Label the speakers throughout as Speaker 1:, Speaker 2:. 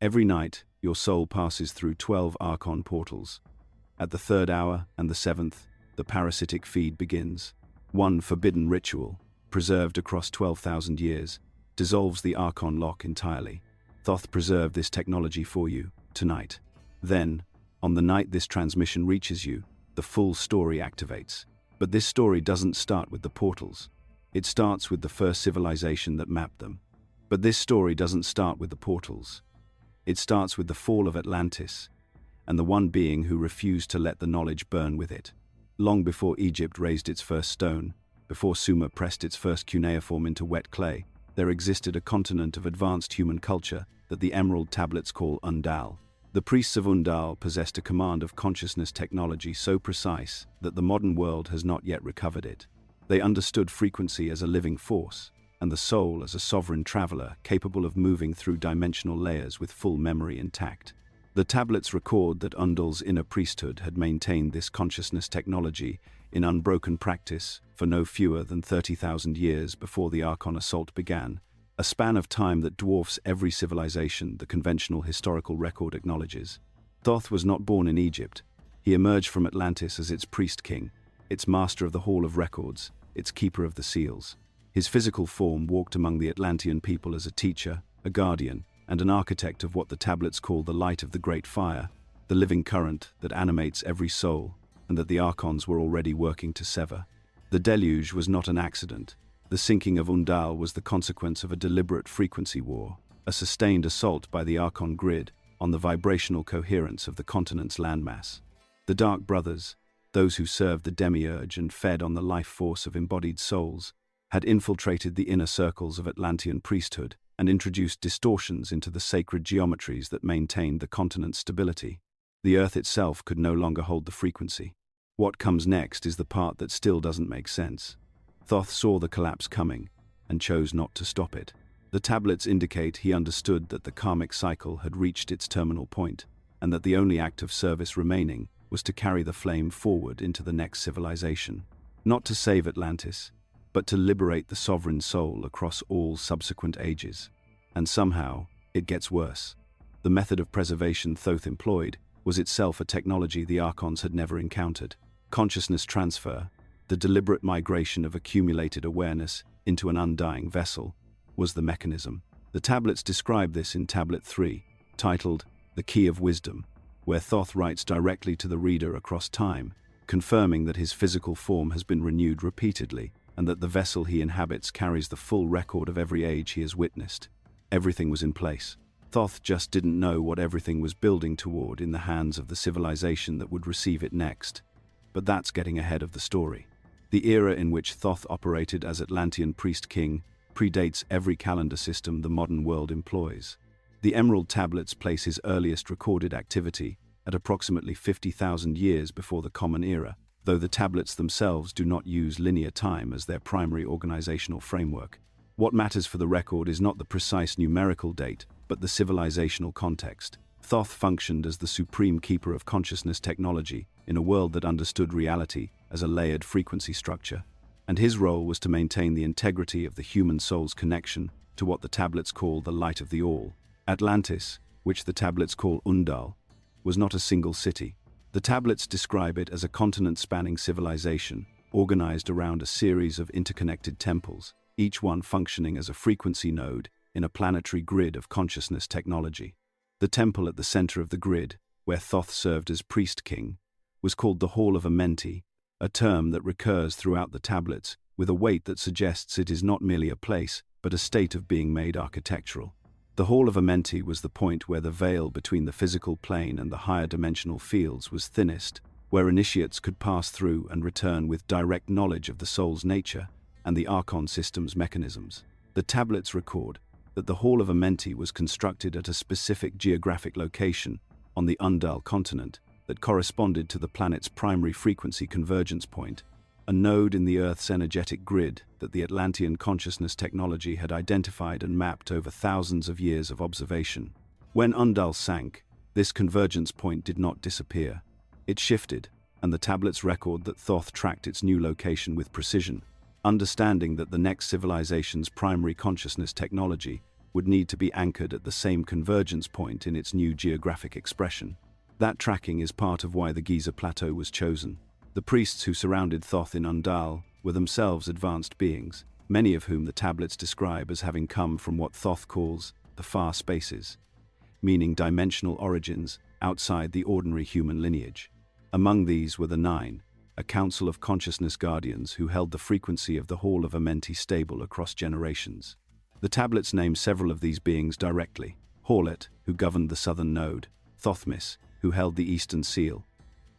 Speaker 1: Every night, your soul passes through 12 Archon portals. At the 3rd hour and the 7th, the parasitic feed begins. One forbidden ritual, preserved across 12,000 years, dissolves the Archon lock entirely. Thoth preserved this technology for you, tonight. Then, on the night this transmission reaches you, the full story activates. But this story doesn't start with the portals. It starts with the first civilization that mapped them. But this story doesn't start with the portals. It starts with the fall of Atlantis, and the one being who refused to let the knowledge burn with it. Long before Egypt raised its first stone, before Sumer pressed its first cuneiform into wet clay, there existed a continent of advanced human culture that the emerald tablets call Undal. The priests of Undal possessed a command of consciousness technology so precise that the modern world has not yet recovered it. They understood frequency as a living force, and the soul as a sovereign traveler capable of moving through dimensional layers with full memory intact. The tablets record that Undal's inner priesthood had maintained this consciousness technology in unbroken practice for no fewer than 30,000 years before the Archon assault began, a span of time that dwarfs every civilization the conventional historical record acknowledges. Thoth was not born in Egypt. He emerged from Atlantis as its priest-king, its master of the Hall of Records, its keeper of the seals. His physical form walked among the Atlantean people as a teacher, a guardian, and an architect of what the tablets call the light of the great fire, the living current that animates every soul, and that the Archons were already working to sever. The deluge was not an accident. The sinking of Undal was the consequence of a deliberate frequency war, a sustained assault by the Archon grid on the vibrational coherence of the continent's landmass. The Dark Brothers, those who served the Demiurge and fed on the life force of embodied souls, had infiltrated the inner circles of Atlantean priesthood and introduced distortions into the sacred geometries that maintained the continent's stability. The Earth itself could no longer hold the frequency. What comes next is the part that still doesn't make sense. Thoth saw the collapse coming and chose not to stop it. The tablets indicate he understood that the karmic cycle had reached its terminal point, and that the only act of service remaining was to carry the flame forward into the next civilization. Not to save Atlantis, but to liberate the sovereign soul across all subsequent ages. And somehow, it gets worse. The method of preservation Thoth employed was itself a technology the Archons had never encountered. Consciousness transfer, the deliberate migration of accumulated awareness into an undying vessel, was the mechanism. The tablets describe this in Tablet 3, titled The Key of Wisdom, where Thoth writes directly to the reader across time, confirming that his physical form has been renewed repeatedly, and that the vessel he inhabits carries the full record of every age he has witnessed. Everything was in place. Thoth just didn't know what everything was building toward in the hands of the civilization that would receive it next. But that's getting ahead of the story. The era in which Thoth operated as Atlantean priest-king predates every calendar system the modern world employs. The Emerald Tablets place his earliest recorded activity at approximately 50,000 years before the Common Era, though the tablets themselves do not use linear time as their primary organizational framework. What matters for the record is not the precise numerical date, but the civilizational context. Thoth functioned as the supreme keeper of consciousness technology in a world that understood reality as a layered frequency structure, and his role was to maintain the integrity of the human soul's connection to what the tablets call the light of the all. Atlantis, which the tablets call Undal, was not a single city. The tablets describe it as a continent-spanning civilization, organized around a series of interconnected temples, each one functioning as a frequency node in a planetary grid of consciousness technology. The temple at the center of the grid, where Thoth served as priest-king, was called the Hall of Amenti, a term that recurs throughout the tablets with a weight that suggests it is not merely a place, but a state of being made architectural. The Hall of Amenti was the point where the veil between the physical plane and the higher dimensional fields was thinnest, where initiates could pass through and return with direct knowledge of the soul's nature and the Archon system's mechanisms. The tablets record that the Hall of Amenti was constructed at a specific geographic location on the Undal continent that corresponded to the planet's primary frequency convergence point, a node in the Earth's energetic grid that the Atlantean consciousness technology had identified and mapped over thousands of years of observation. When Undal sank, this convergence point did not disappear. It shifted, and the tablets record that Thoth tracked its new location with precision, understanding that the next civilization's primary consciousness technology would need to be anchored at the same convergence point in its new geographic expression. That tracking is part of why the Giza Plateau was chosen. The priests who surrounded Thoth in Undal were themselves advanced beings, many of whom the tablets describe as having come from what Thoth calls the far spaces, meaning dimensional origins outside the ordinary human lineage. Among these were the Nine, a council of consciousness guardians who held the frequency of the Hall of Amenti stable across generations. The tablets name several of these beings directly: Horlet, who governed the southern node; Thothmes, who held the eastern seal;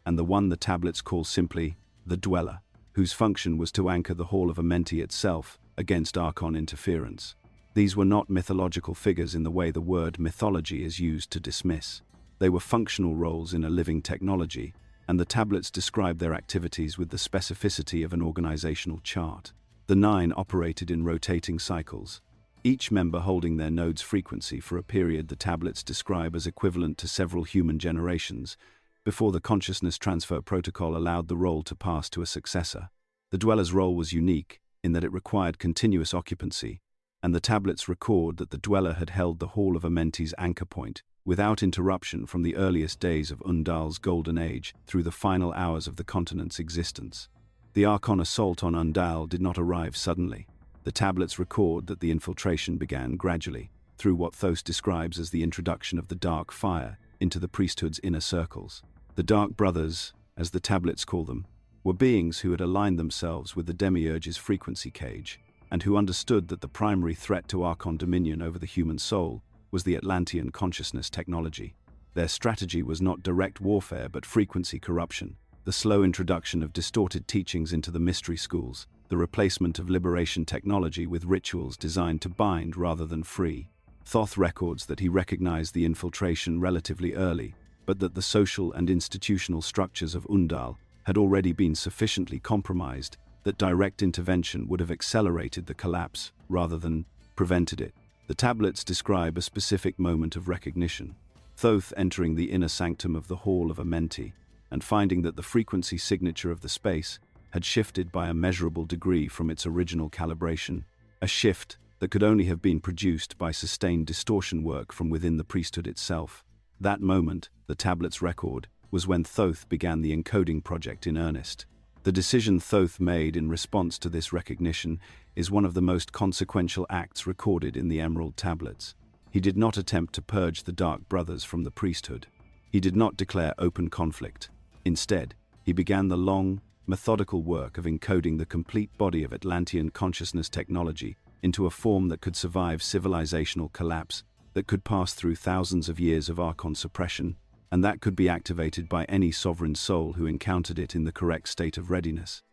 Speaker 1: and the one the tablets call simply the Dweller, whose function was to anchor the Hall of Amenti itself against Archon interference. These were not mythological figures in the way the word mythology is used to dismiss. They were functional roles in a living technology, and the tablets describe their activities with the specificity of an organizational chart. The Nine operated in rotating cycles, each member holding their node's frequency for a period the tablets describe as equivalent to several human generations, before the consciousness transfer protocol allowed the role to pass to a successor. The Dweller's role was unique in that it required continuous occupancy, and the tablets record that the Dweller had held the Hall of Amenti's anchor point without interruption from the earliest days of Undal's golden age through the final hours of the continent's existence. The Archon assault on Undal did not arrive suddenly. The tablets record that the infiltration began gradually, through what Thoth describes as the introduction of the Dark Fire into the priesthood's inner circles. The Dark Brothers, as the tablets call them, were beings who had aligned themselves with the Demiurge's frequency cage, and who understood that the primary threat to Archon dominion over the human soul was the Atlantean consciousness technology. Their strategy was not direct warfare but frequency corruption, the slow introduction of distorted teachings into the mystery schools, the replacement of liberation technology with rituals designed to bind rather than free. Thoth records that he recognized the infiltration relatively early, but that the social and institutional structures of Undal had already been sufficiently compromised that direct intervention would have accelerated the collapse rather than prevented it. The tablets describe a specific moment of recognition: Thoth entering the inner sanctum of the Hall of Amenti and finding that the frequency signature of the space had shifted by a measurable degree from its original calibration, a shift that could only have been produced by sustained distortion work from within the priesthood itself. That moment, the tablets record, was when Thoth began the encoding project in earnest. The decision Thoth made in response to this recognition is one of the most consequential acts recorded in the Emerald Tablets. He did not attempt to purge the Dark Brothers from the priesthood. He did not declare open conflict. Instead, he began the long, methodical work of encoding the complete body of Atlantean consciousness technology into a form that could survive civilizational collapse, that could pass through thousands of years of Archon suppression, and that could be activated by any sovereign soul who encountered it in the correct state of readiness.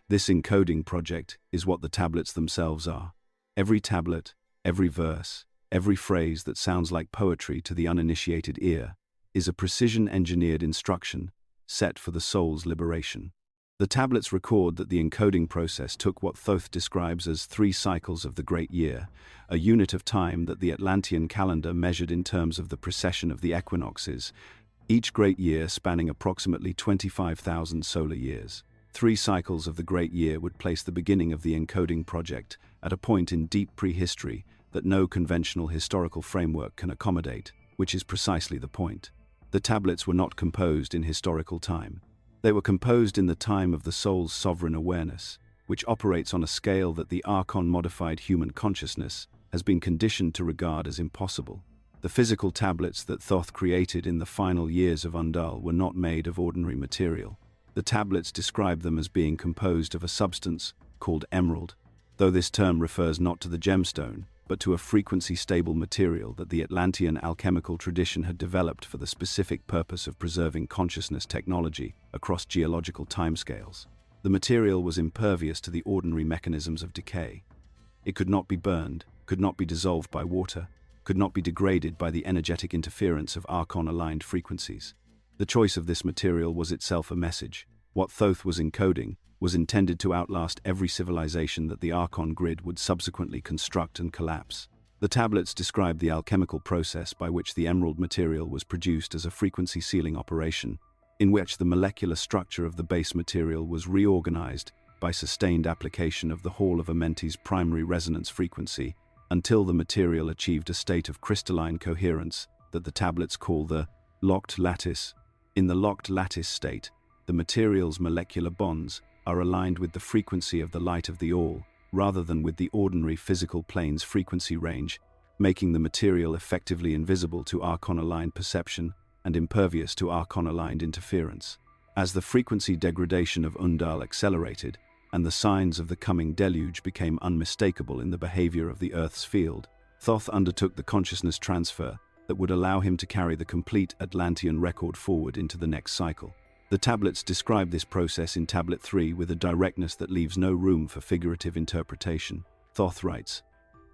Speaker 1: This encoding project is what the tablets themselves are. Every tablet, every verse, every phrase that sounds like poetry to the uninitiated ear is a precision-engineered instruction set for the soul's liberation. The tablets record that the encoding process took what Thoth describes as 3 cycles of the Great Year, a unit of time that the Atlantean calendar measured in terms of the precession of the equinoxes, each Great Year spanning approximately 25,000 solar years. 3 cycles of the Great Year would place the beginning of the encoding project at a point in deep prehistory that no conventional historical framework can accommodate, which is precisely the point. The tablets were not composed in historical time. They were composed in the time of the soul's sovereign awareness, which operates on a scale that the Archon-modified human consciousness has been conditioned to regard as impossible. The physical tablets that Thoth created in the final years of Undal were not made of ordinary material. The tablets describe them as being composed of a substance called emerald, though this term refers not to the gemstone, but to a frequency-stable material that the Atlantean alchemical tradition had developed for the specific purpose of preserving consciousness technology across geological timescales. The material was impervious to the ordinary mechanisms of decay. It could not be burned, could not be dissolved by water, could not be degraded by the energetic interference of Archon-aligned frequencies. The choice of this material was itself a message. What Thoth was encoding was intended to outlast every civilization that the Archon grid would subsequently construct and collapse. The tablets describe the alchemical process by which the emerald material was produced as a frequency sealing operation, in which the molecular structure of the base material was reorganized by sustained application of the Hall of Amenti's primary resonance frequency until the material achieved a state of crystalline coherence that the tablets call the locked lattice. In the locked lattice state, the material's molecular bonds are aligned with the frequency of the light of the all, rather than with the ordinary physical plane's frequency range, making the material effectively invisible to archon-aligned perception and impervious to archon-aligned interference. As the frequency degradation of Undal accelerated, and the signs of the coming deluge became unmistakable in the behavior of the Earth's field, Thoth undertook the consciousness transfer that would allow him to carry the complete Atlantean record forward into the next cycle. The tablets describe this process in Tablet 3 with a directness that leaves no room for figurative interpretation. Thoth writes,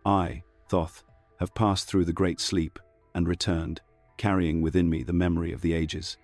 Speaker 1: "I, Thoth, have passed through the great sleep and returned, carrying within me the memory of the ages.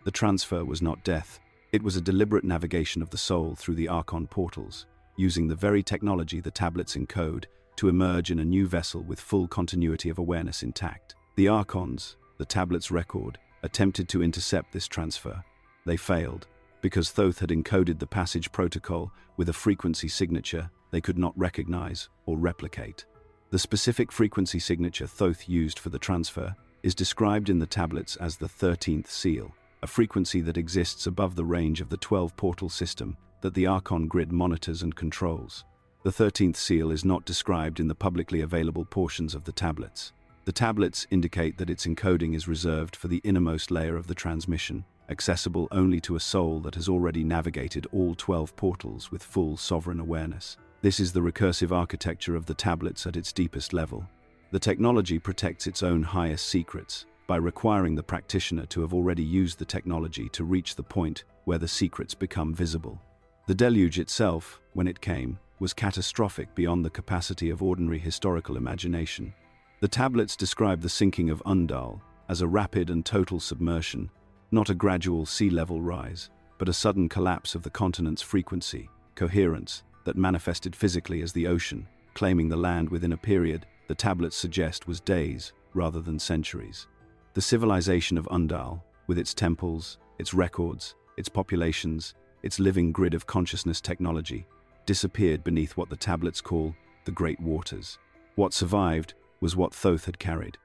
Speaker 1: The transfer was not death. It was a deliberate navigation of the soul through the Archon portals, using the very technology the tablets encode to emerge in a new vessel with full continuity of awareness intact. The Archons, the tablets' record, attempted to intercept this transfer. They failed, because Thoth had encoded the passage protocol with a frequency signature they could not recognize or replicate. The specific frequency signature Thoth used for the transfer is described in the tablets as the 13th seal, a frequency that exists above the range of the 12-portal system that the Archon grid monitors and controls. The 13th seal is not described in the publicly available portions of the tablets. The tablets indicate that its encoding is reserved for the innermost layer of the transmission, accessible only to a soul that has already navigated all 12 portals with full sovereign awareness. This is the recursive architecture of the tablets at its deepest level. The technology protects its own highest secrets by requiring the practitioner to have already used the technology to reach the point where the secrets become visible. The deluge itself, when it came, was catastrophic beyond the capacity of ordinary historical imagination. The tablets describe the sinking of Undal as a rapid and total submersion, not a gradual sea level rise, but a sudden collapse of the continent's frequency, coherence, that manifested physically as the ocean, claiming the land within a period the tablets suggest was days rather than centuries. The civilization of Undal, with its temples, its records, its populations, its living grid of consciousness technology, disappeared beneath what the tablets call the Great Waters. What survived was what Thoth had carried: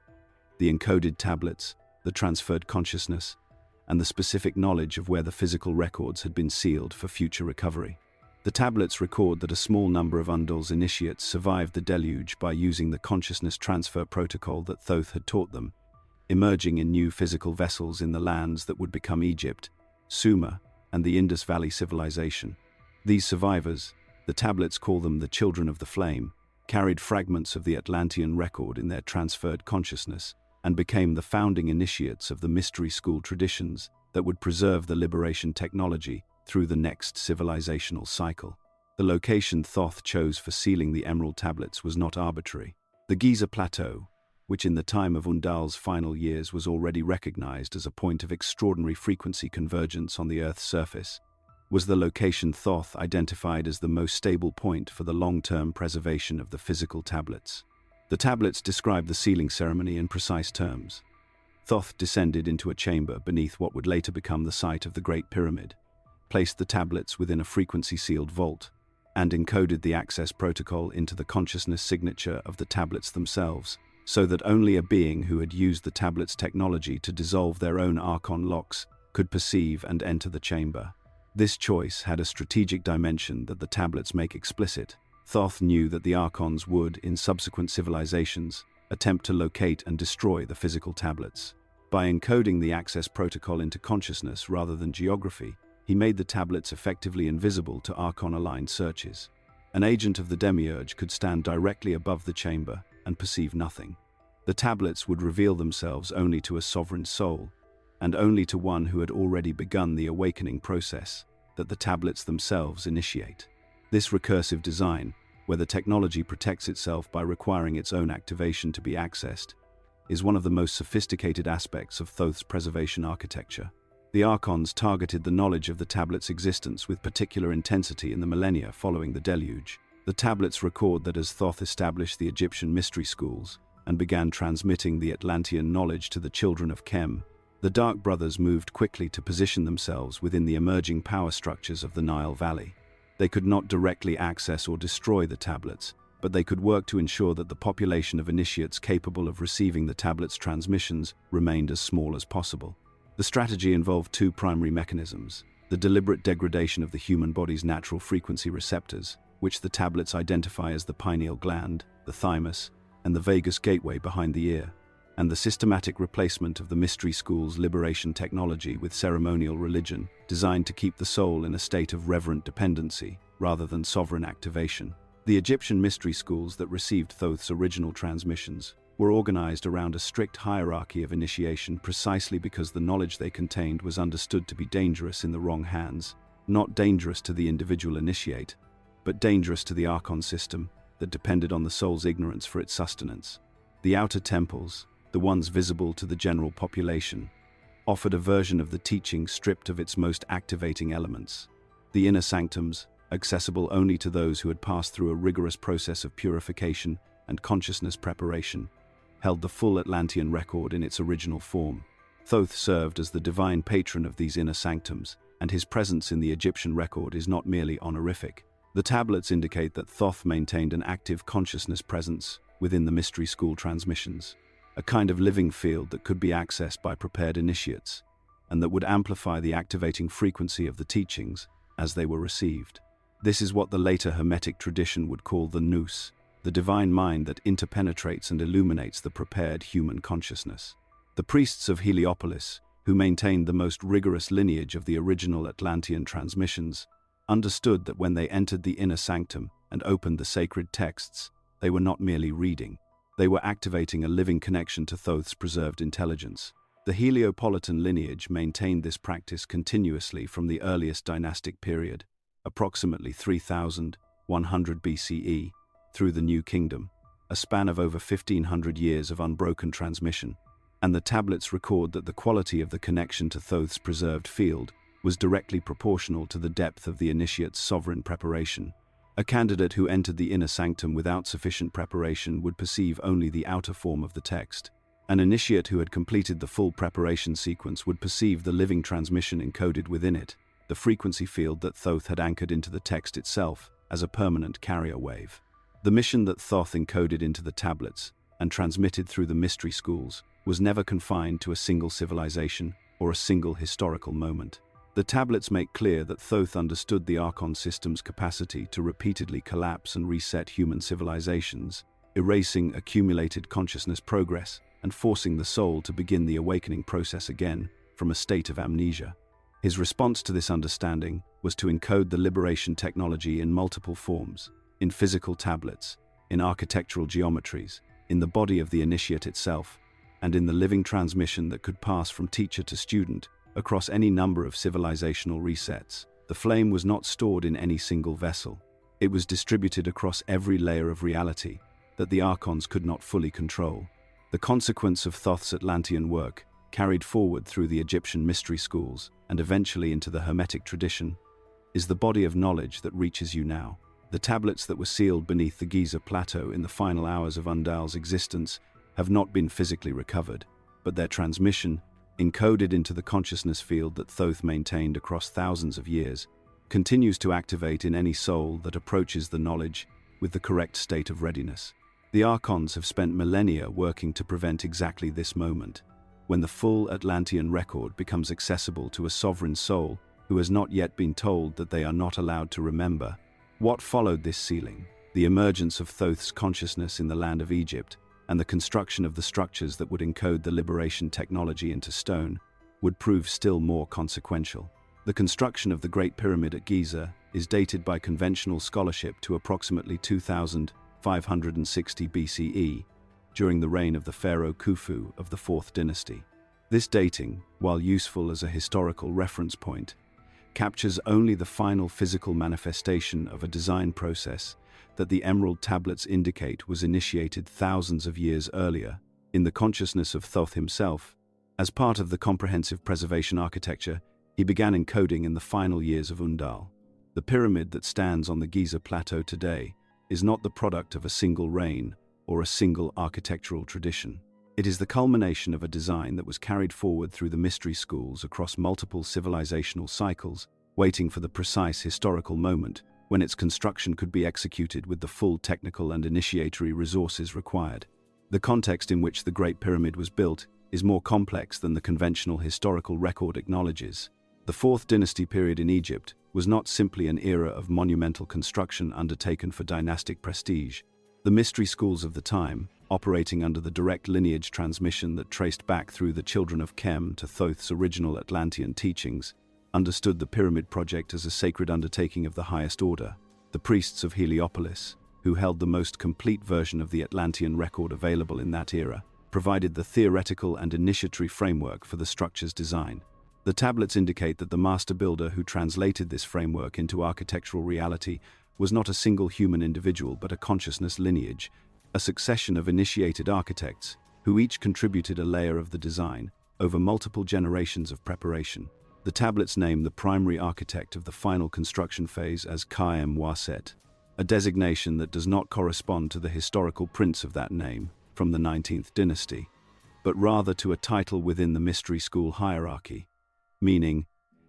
Speaker 1: the encoded tablets, the transferred consciousness, and the specific knowledge of where the physical records had been sealed for future recovery. The tablets record that a small number of Undal's initiates survived the deluge by using the consciousness transfer protocol that Thoth had taught them, emerging in new physical vessels in the lands that would become Egypt, Sumer, and the Indus Valley civilization. These survivors, the tablets call them the Children of the Flame, carried fragments of the Atlantean record in their transferred consciousness and became the founding initiates of the mystery school traditions that would preserve the liberation technology through the next civilizational cycle. The location Thoth chose for sealing the Emerald Tablets was not arbitrary. The Giza Plateau, which in the time of Undal's final years was already recognized as a point of extraordinary frequency convergence on the Earth's surface, was the location Thoth identified as the most stable point for the long-term preservation of the physical tablets. The tablets describe the sealing ceremony in precise terms. Thoth descended into a chamber beneath what would later become the site of the Great Pyramid, placed the tablets within a frequency-sealed vault, and encoded the access protocol into the consciousness signature of the tablets themselves, so that only a being who had used the tablets' technology to dissolve their own Archon locks could perceive and enter the chamber. This choice had a strategic dimension that the tablets make explicit. Thoth knew that the Archons would, in subsequent civilizations, attempt to locate and destroy the physical tablets. By encoding the access protocol into consciousness rather than geography, he made the tablets effectively invisible to Archon-aligned searches. An agent of the Demiurge could stand directly above the chamber and perceive nothing. The tablets would reveal themselves only to a sovereign soul, and only to one who had already begun the awakening process that the tablets themselves initiate. This recursive design, where the technology protects itself by requiring its own activation to be accessed, is one of the most sophisticated aspects of Thoth's preservation architecture. The Archons targeted the knowledge of the tablets' existence with particular intensity in the millennia following the deluge. The tablets record that as Thoth established the Egyptian mystery schools and began transmitting the Atlantean knowledge to the children of Kem, the Dark Brothers moved quickly to position themselves within the emerging power structures of the Nile Valley. They could not directly access or destroy the tablets, but they could work to ensure that the population of initiates capable of receiving the tablet's transmissions remained as small as possible. The strategy involved two primary mechanisms: the deliberate degradation of the human body's natural frequency receptors, which the tablets identify as the pineal gland, the thymus, and the vagus gateway behind the ear, and the systematic replacement of the mystery school's liberation technology with ceremonial religion, designed to keep the soul in a state of reverent dependency rather than sovereign activation. The Egyptian mystery schools that received Thoth's original transmissions were organized around a strict hierarchy of initiation precisely because the knowledge they contained was understood to be dangerous in the wrong hands, not dangerous to the individual initiate, but dangerous to the Archon system that depended on the soul's ignorance for its sustenance. The outer temples, the ones visible to the general population, offered a version of the teaching stripped of its most activating elements. The inner sanctums, accessible only to those who had passed through a rigorous process of purification and consciousness preparation, held the full Atlantean record in its original form. Thoth served as the divine patron of these inner sanctums, and his presence in the Egyptian record is not merely honorific. The tablets indicate that Thoth maintained an active consciousness presence within the mystery school transmissions, a kind of living field that could be accessed by prepared initiates, and that would amplify the activating frequency of the teachings as they were received. This is what the later Hermetic tradition would call the nous, the divine mind that interpenetrates and illuminates the prepared human consciousness. The priests of Heliopolis, who maintained the most rigorous lineage of the original Atlantean transmissions, understood that when they entered the inner sanctum and opened the sacred texts, they were not merely reading. They were activating a living connection to Thoth's preserved intelligence. The Heliopolitan lineage maintained this practice continuously from the earliest dynastic period, approximately 3100 BCE, through the New Kingdom, a span of over 1500 years of unbroken transmission, and the tablets record that the quality of the connection to Thoth's preserved field was directly proportional to the depth of the initiate's sovereign preparation. A candidate who entered the inner sanctum without sufficient preparation would perceive only the outer form of the text. An initiate who had completed the full preparation sequence would perceive the living transmission encoded within it, the frequency field that Thoth had anchored into the text itself, as a permanent carrier wave. The mission that Thoth encoded into the tablets and transmitted through the mystery schools was never confined to a single civilization or a single historical moment. The tablets make clear that Thoth understood the Archon system's capacity to repeatedly collapse and reset human civilizations, erasing accumulated consciousness progress and forcing the soul to begin the awakening process again from a state of amnesia. His response to this understanding was to encode the liberation technology in multiple forms, in physical tablets, in architectural geometries, in the body of the initiate itself, and in the living transmission that could pass from teacher to student across any number of civilizational resets. The flame was not stored in any single vessel. It was distributed across every layer of reality that the Archons could not fully control. The consequence of Thoth's Atlantean work, carried forward through the Egyptian mystery schools and eventually into the Hermetic tradition, is the body of knowledge that reaches you now. The tablets that were sealed beneath the Giza plateau in the final hours of Undal's existence have not been physically recovered, but their transmission, encoded into the consciousness field that Thoth maintained across thousands of years, continues to activate in any soul that approaches the knowledge with the correct state of readiness. The Archons have spent millennia working to prevent exactly this moment, when the full Atlantean record becomes accessible to a sovereign soul who has not yet been told that they are not allowed to remember. What followed this sealing, the emergence of Thoth's consciousness in the land of Egypt, and the construction of the structures that would encode the liberation technology into stone, would prove still more consequential. The construction of the Great Pyramid at Giza is dated by conventional scholarship to approximately 2560 BCE, during the reign of the pharaoh Khufu of the 4th dynasty. This dating, while useful as a historical reference point, captures only the final physical manifestation of a design process that the emerald tablets indicate was initiated thousands of years earlier, in the consciousness of Thoth himself. As part of the comprehensive preservation architecture, he began encoding in the final years of Undal. The pyramid that stands on the Giza plateau today is not the product of a single reign or a single architectural tradition. It is the culmination of a design that was carried forward through the mystery schools across multiple civilizational cycles, waiting for the precise historical moment when its construction could be executed with the full technical and initiatory resources required. The context in which the Great Pyramid was built is more complex than the conventional historical record acknowledges. The Fourth Dynasty period in Egypt was not simply an era of monumental construction undertaken for dynastic prestige. The mystery schools of the time, operating under the direct lineage transmission that traced back through the children of Khem to Thoth's original Atlantean teachings, understood the pyramid project as a sacred undertaking of the highest order. The priests of Heliopolis, who held the most complete version of the Atlantean record available in that era, provided the theoretical and initiatory framework for the structure's design. The tablets indicate that the master builder who translated this framework into architectural reality was not a single human individual but a consciousness lineage, a succession of initiated architects who each contributed a layer of the design over multiple generations of preparation. The tablets name the primary architect of the final construction phase as Khaem Waset, a designation that does not correspond to the historical prince of that name from the 19th dynasty, but rather to a title within the mystery school hierarchy, meaning,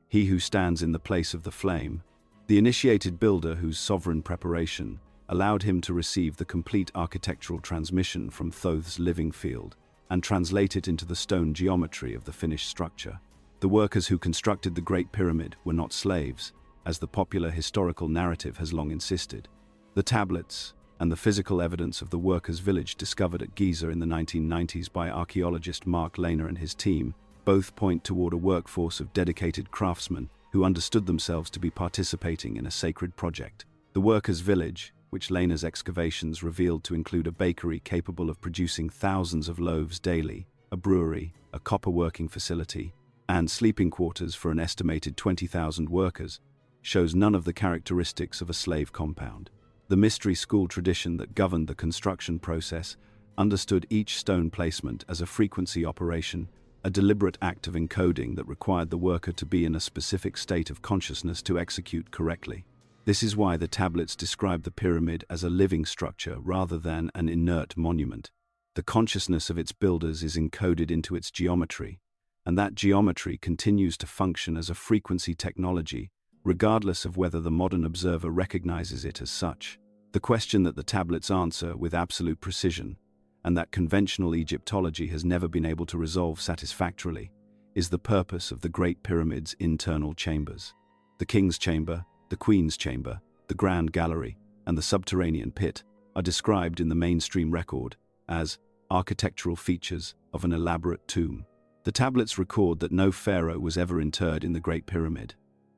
Speaker 1: he who stands in the place of the flame, the initiated builder whose sovereign preparation allowed him to receive the complete architectural transmission from Thoth's living field and translate it into the stone geometry of the finished structure. The workers who constructed the Great Pyramid were not slaves, as the popular historical narrative has long insisted. The tablets and the physical evidence of the workers' village discovered at Giza in the 1990s by archaeologist Mark Lehner and his team both point toward a workforce of dedicated craftsmen who understood themselves to be participating in a sacred project. The workers' village, which Lehner's excavations revealed to include a bakery capable of producing thousands of loaves daily, a brewery, a copper working facility, and sleeping quarters for an estimated 20,000 workers, shows none of the characteristics of a slave compound. The mystery school tradition that governed the construction process understood each stone placement as a frequency operation, a deliberate act of encoding that required the worker to be in a specific state of consciousness to execute correctly. This is why the tablets describe the pyramid as a living structure rather than an inert monument. The consciousness of its builders is encoded into its geometry, and that geometry continues to function as a frequency technology, regardless of whether the modern observer recognizes it as such. The question that the tablets answer with absolute precision, and that conventional Egyptology has never been able to resolve satisfactorily, is the purpose of the Great Pyramid's internal chambers. The King's Chamber, the Queen's Chamber, the Grand Gallery, and the subterranean pit are described in the mainstream record as architectural features of an elaborate tomb. The tablets record that no pharaoh was ever interred in the Great Pyramid.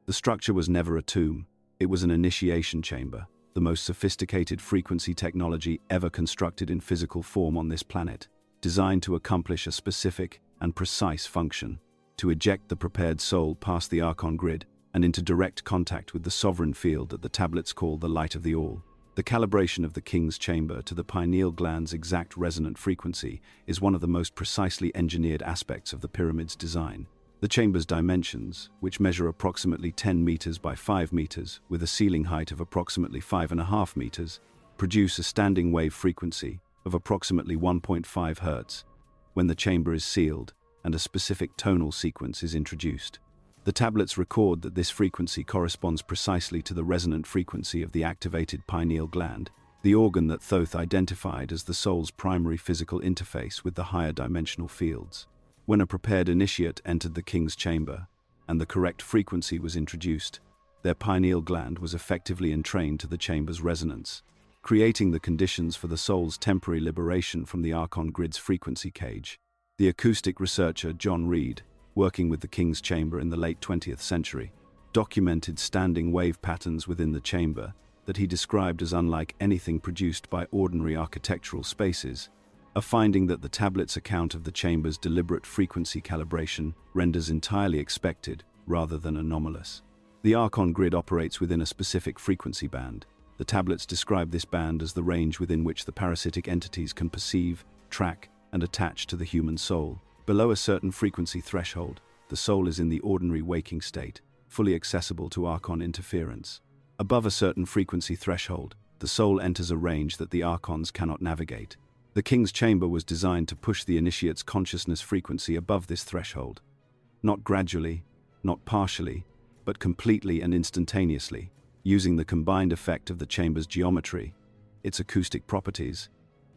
Speaker 1: The structure was never a tomb, it was an initiation chamber, the most sophisticated frequency technology ever constructed in physical form on this planet, designed to accomplish a specific and precise function, to eject the prepared soul past the Archon grid and into direct contact with the sovereign field that the tablets call the light of the all. The calibration of the King's Chamber to the pineal gland's exact resonant frequency is one of the most precisely engineered aspects of the pyramid's design. The chamber's dimensions, which measure approximately 10 meters by 5 meters with a ceiling height of approximately 5.5 meters, produce a standing wave frequency of approximately 1.5 Hz when the chamber is sealed and a specific tonal sequence is introduced. The tablets record that this frequency corresponds precisely to the resonant frequency of the activated pineal gland, the organ that Thoth identified as the soul's primary physical interface with the higher dimensional fields. When a prepared initiate entered the King's Chamber and the correct frequency was introduced, their pineal gland was effectively entrained to the chamber's resonance, creating the conditions for the soul's temporary liberation from the Archon grid's frequency cage. The acoustic researcher John Reed, working with the King's Chamber in the late 20th century, documented standing wave patterns within the chamber that he described as unlike anything produced by ordinary architectural spaces, a finding that the tablet's account of the chamber's deliberate frequency calibration renders entirely expected rather than anomalous. The Archon grid operates within a specific frequency band. The tablets describe this band as the range within which the parasitic entities can perceive, track, and attach to the human soul. Below a certain frequency threshold, the soul is in the ordinary waking state, fully accessible to Archon interference. Above a certain frequency threshold, the soul enters a range that the Archons cannot navigate. The King's Chamber was designed to push the initiate's consciousness frequency above this threshold. Not gradually, not partially, but completely and instantaneously, using the combined effect of the chamber's geometry, its acoustic properties,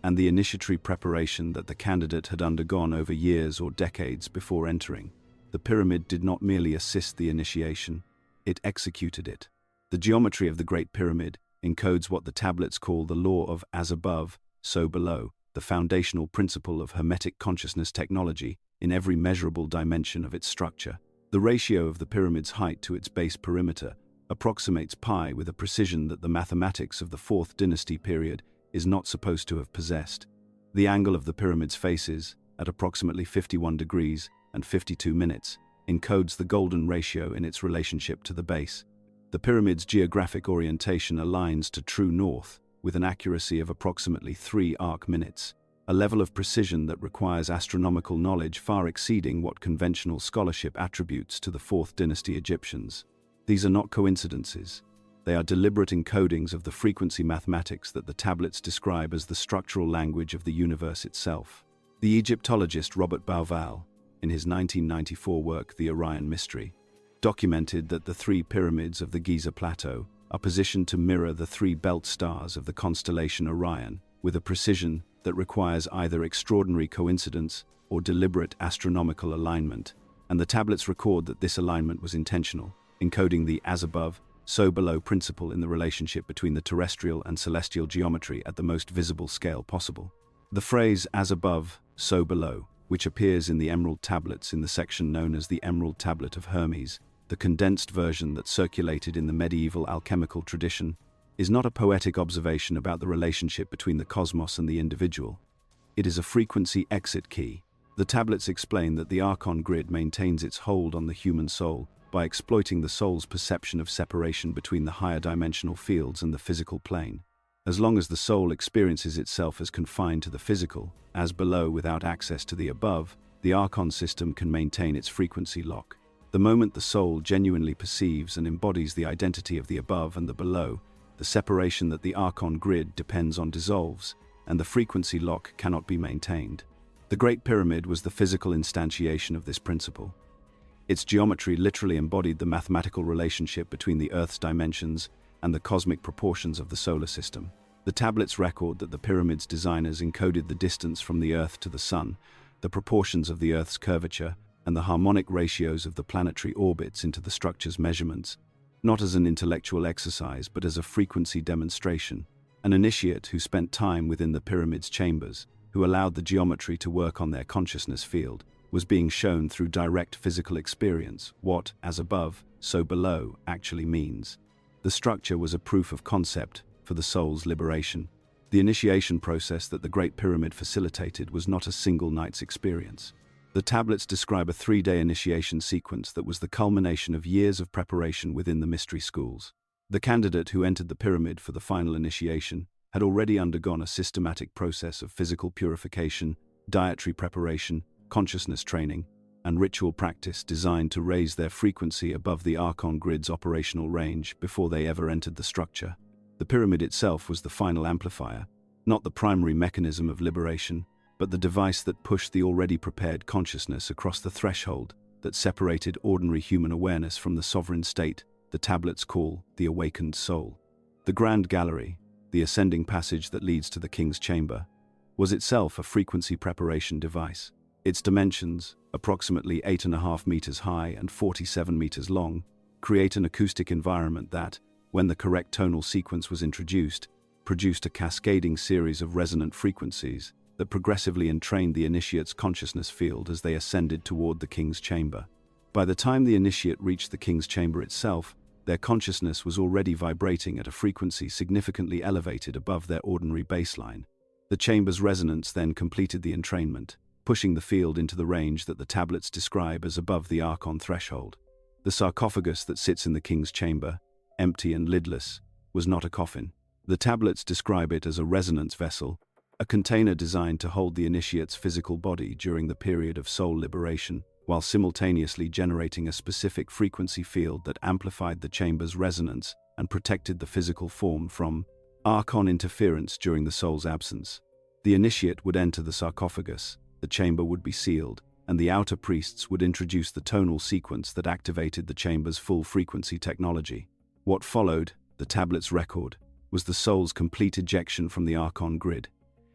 Speaker 1: and the initiatory preparation that the candidate had undergone over years or decades before entering. The pyramid did not merely assist the initiation, it executed it. The geometry of the Great Pyramid encodes what the tablets call the law of as above, so below, the foundational principle of Hermetic consciousness technology in every measurable dimension of its structure. The ratio of the pyramid's height to its base perimeter approximates pi with a precision that the mathematics of the 4th dynasty period is not supposed to have possessed. The angle of the pyramid's faces, at approximately 51 degrees and 52 minutes, encodes the golden ratio in its relationship to the base. The pyramid's geographic orientation aligns to true north with an accuracy of approximately 3 arc minutes, a level of precision that requires astronomical knowledge far exceeding what conventional scholarship attributes to the 4th dynasty Egyptians. These are not coincidences. They are deliberate encodings of the frequency mathematics that the tablets describe as the structural language of the universe itself. The Egyptologist Robert Bauval, in his 1994 work The Orion Mystery, documented that the 3 pyramids of the Giza Plateau are positioned to mirror the 3 belt stars of the constellation Orion with a precision that requires either extraordinary coincidence or deliberate astronomical alignment, and the tablets record that this alignment was intentional, encoding the as above, so below principle in the relationship between the terrestrial and celestial geometry at the most visible scale possible. The phrase as above, so below, which appears in the emerald tablets in the section known as the Emerald Tablet of Hermes, the condensed version that circulated in the medieval alchemical tradition, is not a poetic observation about the relationship between the cosmos and the individual. It is a frequency exit key. The tablets explain that the Archon grid maintains its hold on the human soul by exploiting the soul's perception of separation between the higher dimensional fields and the physical plane. As long as the soul experiences itself as confined to the physical, as below without access to the above, the Archon system can maintain its frequency lock. The moment the soul genuinely perceives and embodies the identity of the above and the below, the separation that the Archon grid depends on dissolves, and the frequency lock cannot be maintained. The Great Pyramid was the physical instantiation of this principle. Its geometry literally embodied the mathematical relationship between the Earth's dimensions and the cosmic proportions of the solar system. The tablets record that the pyramid's designers encoded the distance from the Earth to the Sun, the proportions of the Earth's curvature, and the harmonic ratios of the planetary orbits into the structure's measurements, not as an intellectual exercise but as a frequency demonstration. An initiate who spent time within the pyramid's chambers, who allowed the geometry to work on their consciousness field, was being shown through direct physical experience what, as above, so below, actually means. The structure was a proof of concept for the soul's liberation. The initiation process that the Great Pyramid facilitated was not a single night's experience. The tablets describe a 3-day initiation sequence that was the culmination of years of preparation within the mystery schools. The candidate who entered the pyramid for the final initiation had already undergone a systematic process of physical purification, dietary preparation, consciousness training, and ritual practice designed to raise their frequency above the Archon grid's operational range before they ever entered the structure. The pyramid itself was the final amplifier, not the primary mechanism of liberation, but the device that pushed the already prepared consciousness across the threshold that separated ordinary human awareness from the sovereign state the tablets call the awakened soul. The Grand Gallery, the ascending passage that leads to the King's Chamber, was itself a frequency preparation device. Its dimensions, approximately 8.5 meters high and 47 meters long, create an acoustic environment that, when the correct tonal sequence was introduced, produced a cascading series of resonant frequencies that progressively entrained the initiate's consciousness field as they ascended toward the King's Chamber. By the time the initiate reached the King's Chamber itself, their consciousness was already vibrating at a frequency significantly elevated above their ordinary baseline. The chamber's resonance then completed the entrainment, pushing the field into the range that the tablets describe as above the Archon threshold. The sarcophagus that sits in the King's Chamber, empty and lidless, was not a coffin. The tablets describe it as a resonance vessel, a container designed to hold the initiate's physical body during the period of soul liberation, while simultaneously generating a specific frequency field that amplified the chamber's resonance and protected the physical form from Archon interference during the soul's absence. The initiate would enter the sarcophagus, the chamber would be sealed, and the outer priests would introduce the tonal sequence that activated the chamber's full frequency technology. What followed, the tablet's record, was the soul's complete ejection from the Archon grid,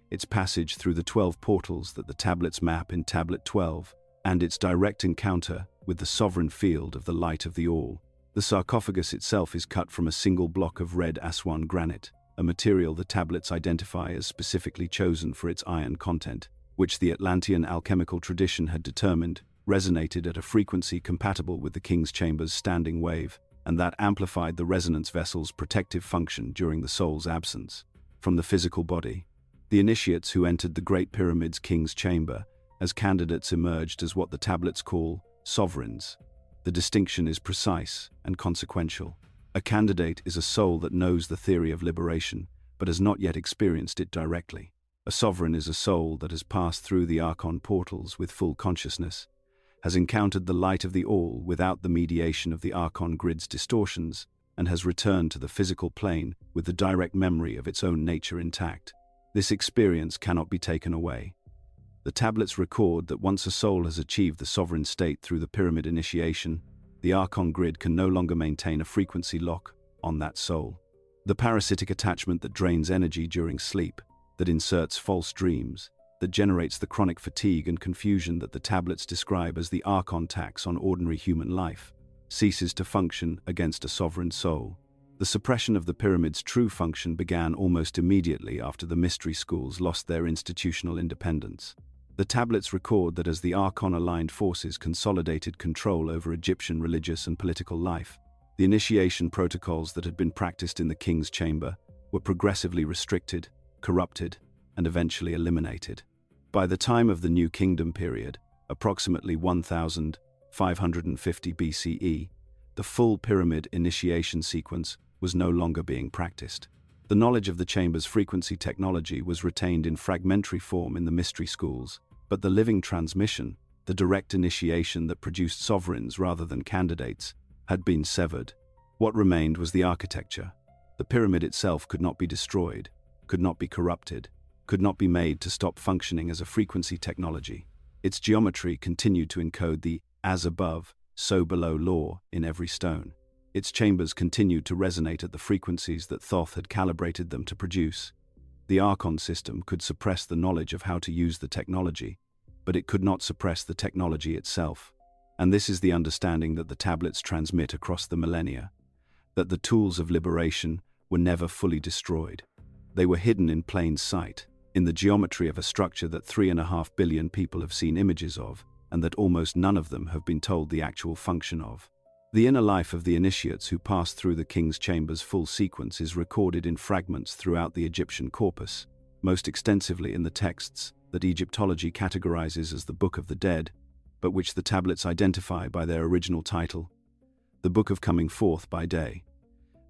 Speaker 1: its passage through the 12 portals that the tablets map in Tablet 12, and its direct encounter with the sovereign field of the light of the All. The sarcophagus itself is cut from a single block of red Aswan granite, a material the tablets identify as specifically chosen for its iron content, which the Atlantean alchemical tradition had determined resonated at a frequency compatible with the King's Chamber's standing wave, and that amplified the resonance vessel's protective function during the soul's absence. From the physical body, the initiates who entered the Great Pyramid's King's Chamber as candidates emerged as what the tablets call sovereigns. The distinction is precise and consequential. A candidate is a soul that knows the theory of liberation, but has not yet experienced it directly. A sovereign is a soul that has passed through the Archon portals with full consciousness, has encountered the light of the All without the mediation of the Archon grid's distortions, and has returned to the physical plane with the direct memory of its own nature intact. This experience cannot be taken away. The tablets record that once a soul has achieved the sovereign state through the pyramid initiation, the Archon grid can no longer maintain a frequency lock on that soul. The parasitic attachment that drains energy during sleep, that inserts false dreams, that generates the chronic fatigue and confusion that the tablets describe as the Archon tax on ordinary human life, ceases to function against a sovereign soul. The suppression of the pyramid's true function began almost immediately after the mystery schools lost their institutional independence. The tablets record that as the Archon-aligned forces consolidated control over Egyptian religious and political life, the initiation protocols that had been practiced in the King's Chamber were progressively restricted, corrupted, and eventually eliminated. By the time of the New Kingdom period, approximately 1550 BCE, the full pyramid initiation sequence was no longer being practiced. The knowledge of the chamber's frequency technology was retained in fragmentary form in the mystery schools, but the living transmission, the direct initiation that produced sovereigns rather than candidates, had been severed. What remained was the architecture. The pyramid itself could not be destroyed, could not be corrupted, could not be made to stop functioning as a frequency technology. Its geometry continued to encode the as above, so below law in every stone. Its chambers continued to resonate at the frequencies that Thoth had calibrated them to produce. The Archon system could suppress the knowledge of how to use the technology, but it could not suppress the technology itself. And this is the understanding that the tablets transmit across the millennia, that the tools of liberation were never fully destroyed. They were hidden in plain sight, in the geometry of a structure that 3.5 billion people have seen images of, and that almost none of them have been told the actual function of. The inner life of the initiates who passed through the King's Chamber's full sequence is recorded in fragments throughout the Egyptian corpus, most extensively in the texts that Egyptology categorizes as the Book of the Dead, but which the tablets identify by their original title, the Book of Coming Forth by Day.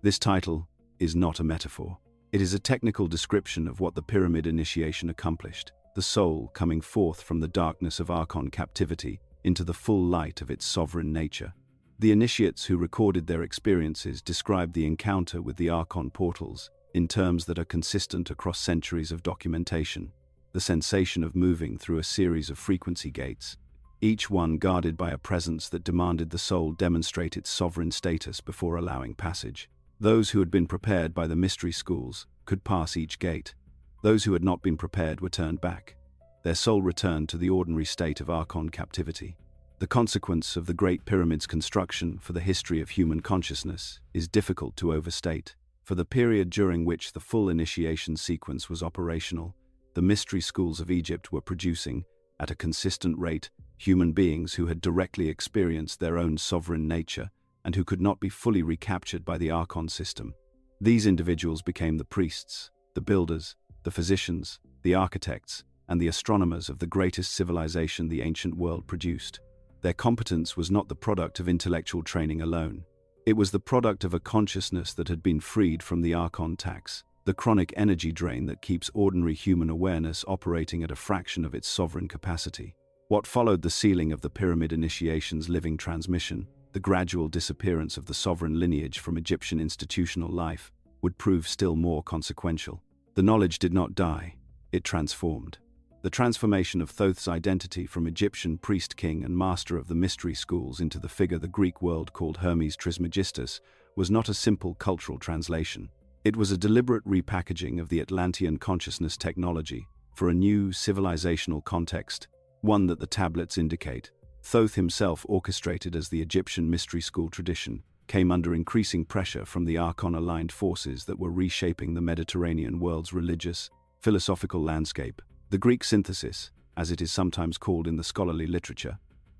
Speaker 1: This title is not a metaphor. It is a technical description of what the pyramid initiation accomplished, the soul coming forth from the darkness of Archon captivity into the full light of its sovereign nature. The initiates who recorded their experiences described the encounter with the Archon portals in terms that are consistent across centuries of documentation. The sensation of moving through a series of frequency gates, each one guarded by a presence that demanded the soul demonstrate its sovereign status before allowing passage. Those who had been prepared by the mystery schools could pass each gate. Those who had not been prepared were turned back. Their soul returned to the ordinary state of Archon captivity. The consequence of the Great Pyramid's construction for the history of human consciousness is difficult to overstate. For the period during which the full initiation sequence was operational, the mystery schools of Egypt were producing, at a consistent rate, human beings who had directly experienced their own sovereign nature and who could not be fully recaptured by the Archon system. These individuals became the priests, the builders, the physicians, the architects, and the astronomers of the greatest civilization the ancient world produced. Their competence was not the product of intellectual training alone. It was the product of a consciousness that had been freed from the Archon tax, the chronic energy drain that keeps ordinary human awareness operating at a fraction of its sovereign capacity. What followed the sealing of the pyramid initiation's living transmission, the gradual disappearance of the sovereign lineage from Egyptian institutional life, would prove still more consequential. The knowledge did not die, it transformed. The transformation of Thoth's identity from Egyptian priest king and master of the mystery schools into the figure the Greek world called Hermes Trismegistus was not a simple cultural translation. It was a deliberate repackaging of the Atlantean consciousness technology for a new civilizational context, one that the tablets indicate. Thoth himself, orchestrated as the Egyptian mystery school tradition, came under increasing pressure from the Archon-aligned forces that were reshaping the Mediterranean world's religious, philosophical landscape. The Greek synthesis, as it is sometimes called in the scholarly literature,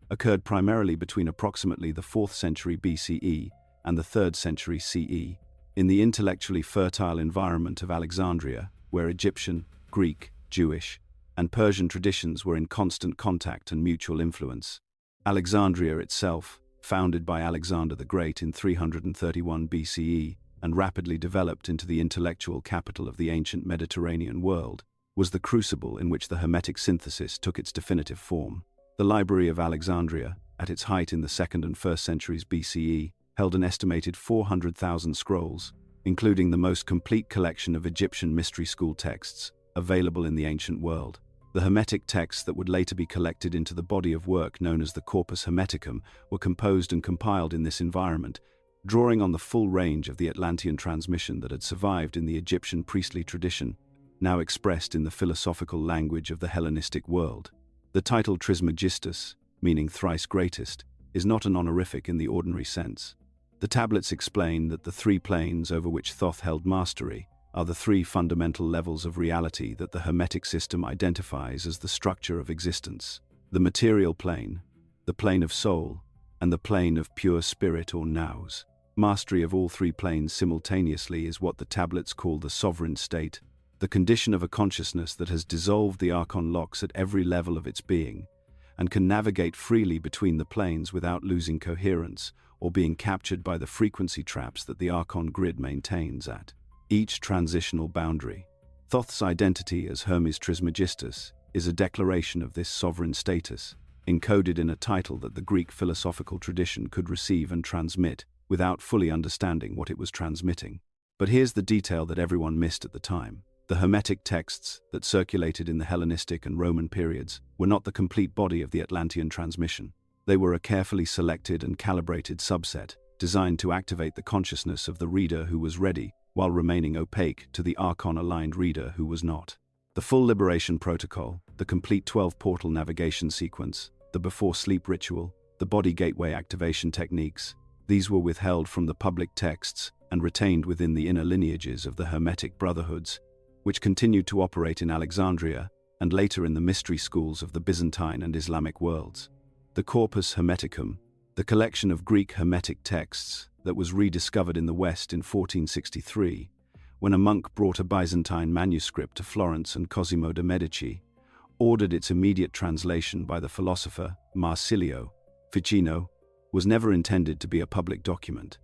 Speaker 1: occurred primarily between approximately the 4th century BCE and the 3rd century CE, in the intellectually fertile environment of Alexandria, where Egyptian, Greek, Jewish, and Persian traditions were in constant contact and mutual influence. Alexandria itself, founded by Alexander the Great in 331 BCE and rapidly developed into the intellectual capital of the ancient Mediterranean world, was the crucible in which the Hermetic synthesis took its definitive form. The Library of Alexandria, at its height in the 2nd and 1st centuries BCE, held an estimated 400,000 scrolls, including the most complete collection of Egyptian mystery school texts available in the ancient world. The Hermetic texts that would later be collected into the body of work known as the Corpus Hermeticum were composed and compiled in this environment, drawing on the full range of the Atlantean transmission that had survived in the Egyptian priestly tradition, now expressed in the philosophical language of the Hellenistic world. The title Trismegistus, meaning thrice greatest, is not an honorific in the ordinary sense. The tablets explain that the three planes over which Thoth held mastery are the three fundamental levels of reality that the Hermetic system identifies as the structure of existence: the material plane, the plane of soul, and the plane of pure spirit or nous. Mastery of all three planes simultaneously is what the tablets call the sovereign state, the condition of a consciousness that has dissolved the Archon locks at every level of its being, and can navigate freely between the planes without losing coherence or being captured by the frequency traps that the Archon grid maintains at each transitional boundary. Thoth's identity as Hermes Trismegistus is a declaration of this sovereign status, encoded in a title that the Greek philosophical tradition could receive and transmit without fully understanding what it was transmitting. But here's the detail that everyone missed at the time. The Hermetic texts that circulated in the Hellenistic and Roman periods were not the complete body of the Atlantean transmission. They were a carefully selected and calibrated subset, designed to activate the consciousness of the reader who was ready, while remaining opaque to the Archon-aligned reader who was not. The full liberation protocol, the complete 12-portal navigation sequence, the before-sleep ritual, the body gateway activation techniques, these were withheld from the public texts and retained within the inner lineages of the Hermetic brotherhoods, which continued to operate in Alexandria and later in the mystery schools of the Byzantine and Islamic worlds. The Corpus Hermeticum, the collection of Greek Hermetic texts that was rediscovered in the West in 1463, when a monk brought a Byzantine manuscript to Florence and Cosimo de' Medici, ordered its immediate translation by the philosopher Marsilio Ficino, was never intended to be a public document.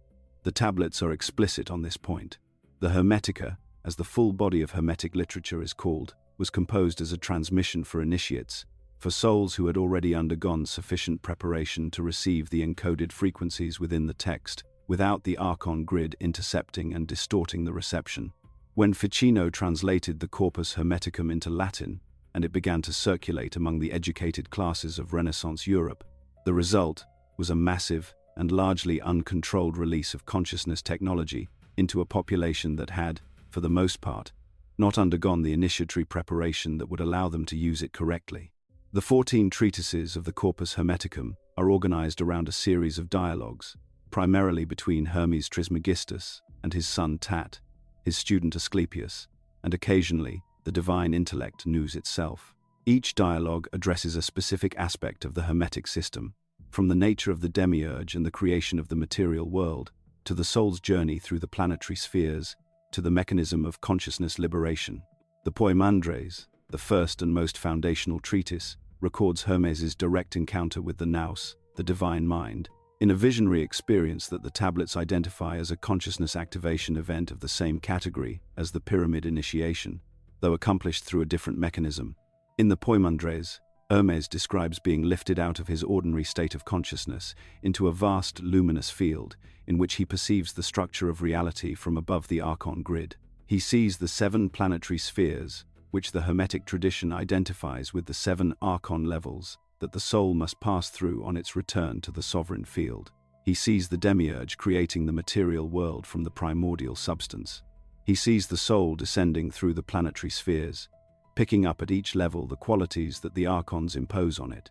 Speaker 1: The tablets are explicit on this point. The Hermetica, as the full body of Hermetic literature is called, was composed as a transmission for initiates, for souls who had already undergone sufficient preparation to receive the encoded frequencies within the text, without the Archon grid intercepting and distorting the reception. When Ficino translated the Corpus Hermeticum into Latin, and it began to circulate among the educated classes of Renaissance Europe, the result was a massive and largely uncontrolled release of consciousness technology into a population that had, for the most part, not undergone the initiatory preparation that would allow them to use it correctly. The 14 treatises of the Corpus Hermeticum are organized around a series of dialogues, primarily between Hermes Trismegistus and his son Tat, his student Asclepius, and occasionally the divine intellect Nous itself. Each dialogue addresses a specific aspect of the Hermetic system, from the nature of the Demiurge and the creation of the material world, to the soul's journey through the planetary spheres, to the mechanism of consciousness liberation. The Poimandres, the first and most foundational treatise, records Hermes's direct encounter with the Nous, the divine mind, in a visionary experience that the tablets identify as a consciousness activation event of the same category as the pyramid initiation, though accomplished through a different mechanism. In the Poimandres, Hermes describes being lifted out of his ordinary state of consciousness into a vast luminous field in which he perceives the structure of reality from above the Archon grid. He sees the 7 planetary spheres, which the Hermetic tradition identifies with the 7 Archon levels that the soul must pass through on its return to the sovereign field. He sees the Demiurge creating the material world from the primordial substance. He sees the soul descending through the planetary spheres, picking up at each level the qualities that the archons impose on it: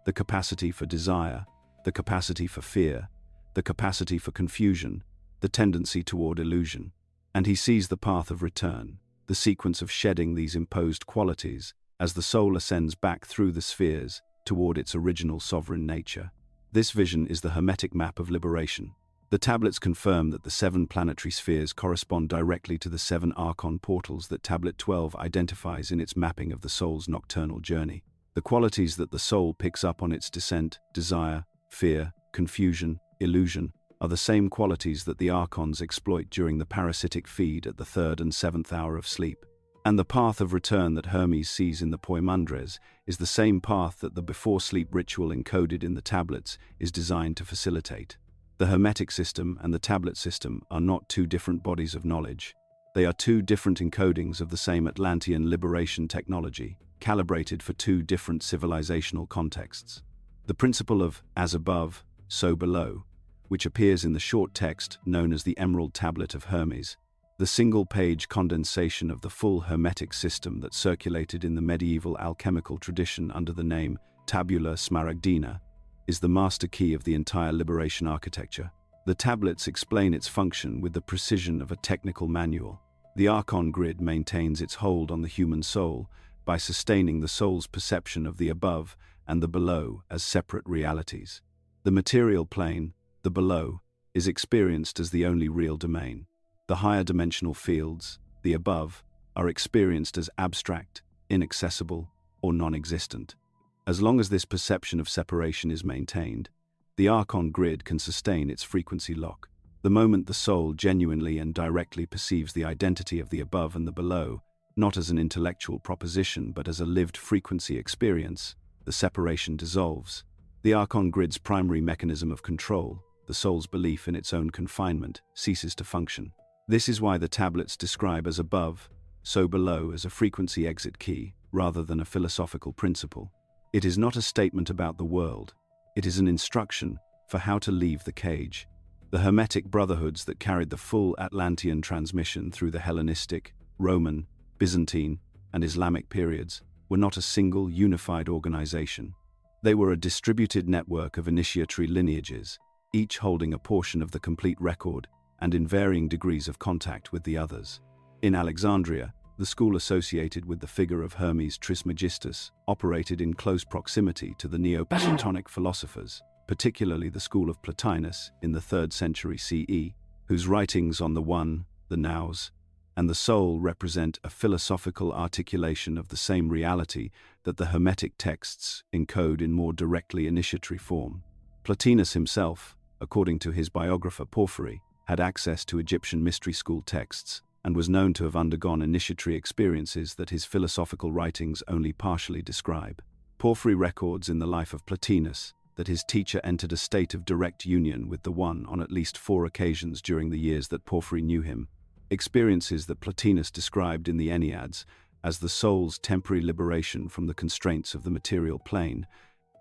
Speaker 1: the capacity for desire, the capacity for fear, the capacity for confusion, the tendency toward illusion. And he sees the path of return, the sequence of shedding these imposed qualities as the soul ascends back through the spheres toward its original sovereign nature. This vision is the Hermetic map of liberation. The tablets confirm that the 7 planetary spheres correspond directly to the 7 archon portals that Tablet 12 identifies in its mapping of the soul's nocturnal journey. The qualities that the soul picks up on its descent, desire, fear, confusion, illusion, are the same qualities that the archons exploit during the parasitic feed at the 3rd and 7th hour of sleep. And the path of return that Hermes sees in the Poimandres is the same path that the before-sleep ritual encoded in the tablets is designed to facilitate. The Hermetic system and the tablet system are not 2 different bodies of knowledge. They are 2 different encodings of the same Atlantean liberation technology, calibrated for 2 different civilizational contexts. The principle of as above, so below, which appears in the short text known as the Emerald Tablet of Hermes, the single-page condensation of the full Hermetic system that circulated in the medieval alchemical tradition under the name Tabula Smaragdina, is the master key of the entire liberation architecture. The tablets explain its function with the precision of a technical manual. The Archon grid maintains its hold on the human soul by sustaining the soul's perception of the above and the below as separate realities. The material plane, the below, is experienced as the only real domain. The higher dimensional fields, the above, are experienced as abstract, inaccessible, or non-existent. As long as this perception of separation is maintained, the Archon grid can sustain its frequency lock. The moment the soul genuinely and directly perceives the identity of the above and the below, not as an intellectual proposition but as a lived frequency experience, the separation dissolves. The Archon grid's primary mechanism of control, the soul's belief in its own confinement, ceases to function. This is why the tablets describe as above, so below as a frequency exit key, rather than a philosophical principle. It is not a statement about the world. It is an instruction for how to leave the cage. The Hermetic brotherhoods that carried the full Atlantean transmission through the Hellenistic, Roman, Byzantine, and Islamic periods were not a single unified organization. They were a distributed network of initiatory lineages, each holding a portion of the complete record and in varying degrees of contact with the others. In Alexandria, the school associated with the figure of Hermes Trismegistus operated in close proximity to the Neoplatonic philosophers, particularly the school of Plotinus in the 3rd century CE, whose writings on the One, the Nous, and the soul represent a philosophical articulation of the same reality that the Hermetic texts encode in more directly initiatory form. Plotinus himself, according to his biographer Porphyry, had access to Egyptian mystery school texts and was known to have undergone initiatory experiences that his philosophical writings only partially describe. Porphyry records in the life of Plotinus that his teacher entered a state of direct union with the One on at least 4 occasions during the years that Porphyry knew him, experiences that Plotinus described in the Enneads as the soul's temporary liberation from the constraints of the material plane,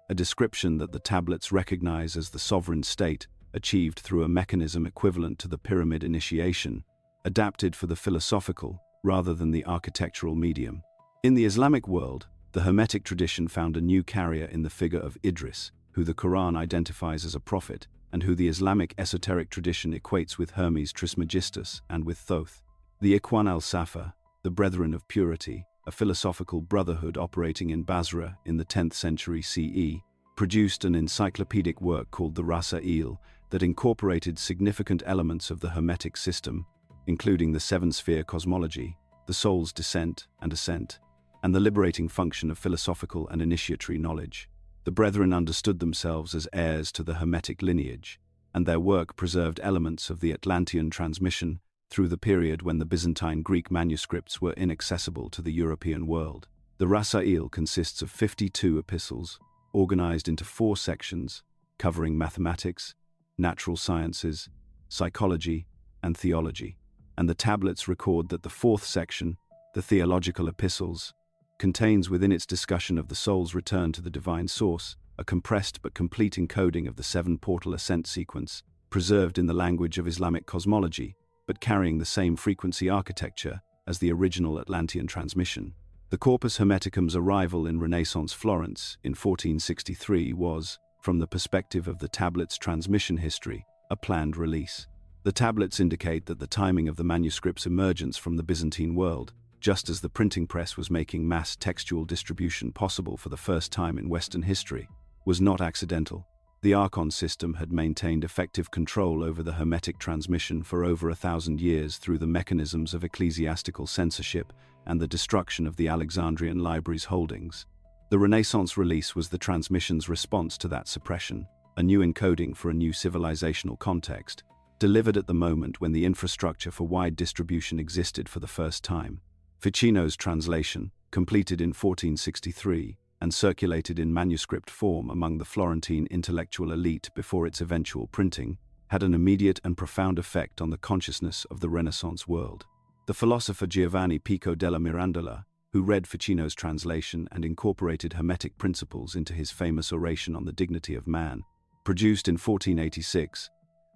Speaker 1: a description that the tablets recognize as the sovereign state achieved through a mechanism equivalent to the pyramid initiation, adapted for the philosophical rather than the architectural medium. In the Islamic world, the Hermetic tradition found a new carrier in the figure of Idris, who the Quran identifies as a prophet, and who the Islamic esoteric tradition equates with Hermes Trismegistus and with Thoth. The Ikhwan al-Safa, the Brethren of Purity, a philosophical brotherhood operating in Basra in the 10th century CE, produced an encyclopedic work called the Rasail that incorporated significant elements of the Hermetic system, including the 7-sphere cosmology, the soul's descent and ascent, and the liberating function of philosophical and initiatory knowledge. The Brethren understood themselves as heirs to the Hermetic lineage, and their work preserved elements of the Atlantean transmission through the period when the Byzantine Greek manuscripts were inaccessible to the European world. The Rasail consists of 52 epistles, organized into 4 sections, covering mathematics, natural sciences, psychology, and theology. And the tablets record that the 4th section, the theological epistles, contains within its discussion of the soul's return to the divine source a compressed but complete encoding of the seven-portal ascent sequence, preserved in the language of Islamic cosmology, but carrying the same frequency architecture as the original Atlantean transmission. The Corpus Hermeticum's arrival in Renaissance Florence in 1463 was, from the perspective of the tablet's transmission history, a planned release. The tablets indicate that the timing of the manuscript's emergence from the Byzantine world, just as the printing press was making mass textual distribution possible for the first time in Western history, was not accidental. The Archon system had maintained effective control over the Hermetic transmission for over 1,000 years through the mechanisms of ecclesiastical censorship and the destruction of the Alexandrian library's holdings. The Renaissance release was the transmission's response to that suppression, a new encoding for a new civilizational context, delivered at the moment when the infrastructure for wide distribution existed for the first time. Ficino's translation, completed in 1463, and circulated in manuscript form among the Florentine intellectual elite before its eventual printing, had an immediate and profound effect on the consciousness of the Renaissance world. The philosopher Giovanni Pico della Mirandola, who read Ficino's translation and incorporated Hermetic principles into his famous oration on the dignity of man, produced in 1486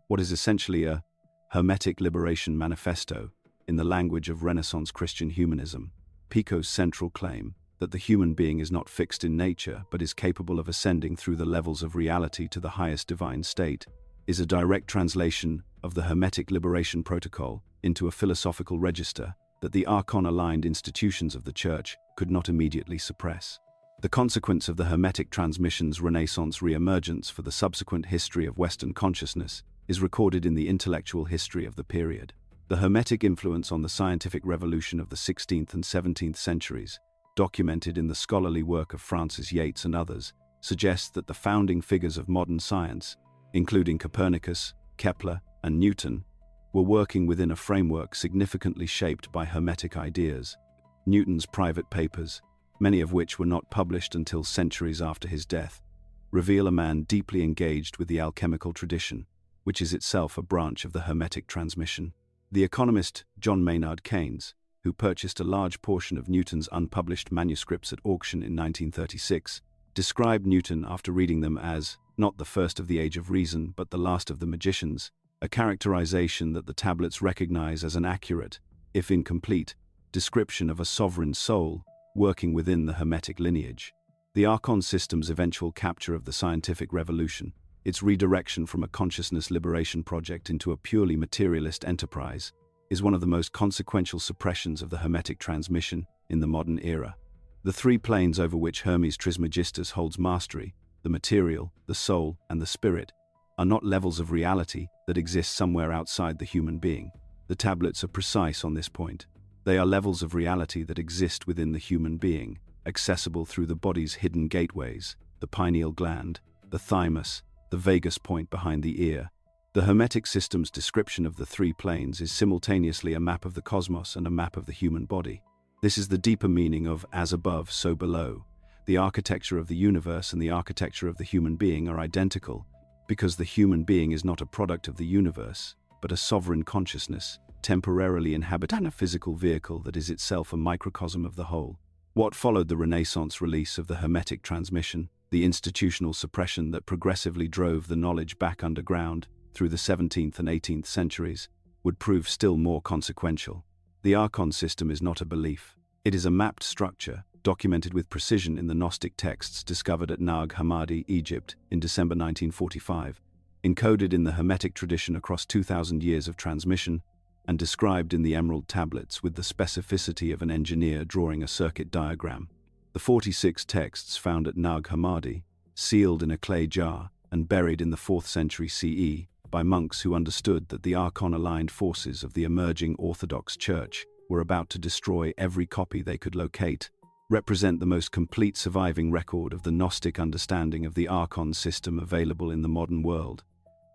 Speaker 1: what is essentially a Hermetic liberation manifesto in the language of Renaissance Christian humanism. Pico's central claim, that the human being is not fixed in nature but is capable of ascending through the levels of reality to the highest divine state, is a direct translation of the Hermetic Liberation Protocol into a philosophical register that the Archon-aligned institutions of the Church could not immediately suppress. The consequence of the Hermetic transmission's Renaissance re-emergence for the subsequent history of Western consciousness is recorded in the intellectual history of the period. The Hermetic influence on the scientific revolution of the 16th and 17th centuries, documented in the scholarly work of Francis Yates and others, suggests that the founding figures of modern science, including Copernicus, Kepler, and Newton, were working within a framework significantly shaped by Hermetic ideas. Newton's private papers, many of which were not published until centuries after his death, reveal a man deeply engaged with the alchemical tradition, which is itself a branch of the Hermetic transmission. The economist John Maynard Keynes, who purchased a large portion of Newton's unpublished manuscripts at auction in 1936, described Newton after reading them as not the first of the age of reason but the last of the magicians, a characterization that the tablets recognize as an accurate, if incomplete, description of a sovereign soul working within the Hermetic lineage. The Archon system's eventual capture of the scientific revolution, its redirection from a consciousness liberation project into a purely materialist enterprise, is one of the most consequential suppressions of the Hermetic transmission in the modern era. The three planes over which Hermes Trismegistus holds mastery, the material, the soul, and the spirit, are not levels of reality that exist somewhere outside the human being. The tablets are precise on this point. They are levels of reality that exist within the human being, accessible through the body's hidden gateways, the pineal gland, the thymus, the vagus point behind the ear. The Hermetic system's description of the three planes is simultaneously a map of the cosmos and a map of the human body. This is the deeper meaning of as above, so below. The architecture of the universe and the architecture of the human being are identical, because the human being is not a product of the universe, but a sovereign consciousness, temporarily inhabiting a physical vehicle that is itself a microcosm of the whole. What followed the Renaissance release of the Hermetic transmission, the institutional suppression that progressively drove the knowledge back underground through the 17th and 18th centuries, would prove still more consequential. The Archon system is not a belief. It is a mapped structure, documented with precision in the Gnostic texts discovered at Nag Hammadi, Egypt, in December 1945, encoded in the Hermetic tradition across 2,000 years of transmission, and described in the emerald tablets with the specificity of an engineer drawing a circuit diagram. The 46 texts found at Nag Hammadi, sealed in a clay jar and buried in the 4th century CE by monks who understood that the Archon-aligned forces of the emerging Orthodox Church were about to destroy every copy they could locate, represent the most complete surviving record of the Gnostic understanding of the Archon system available in the modern world.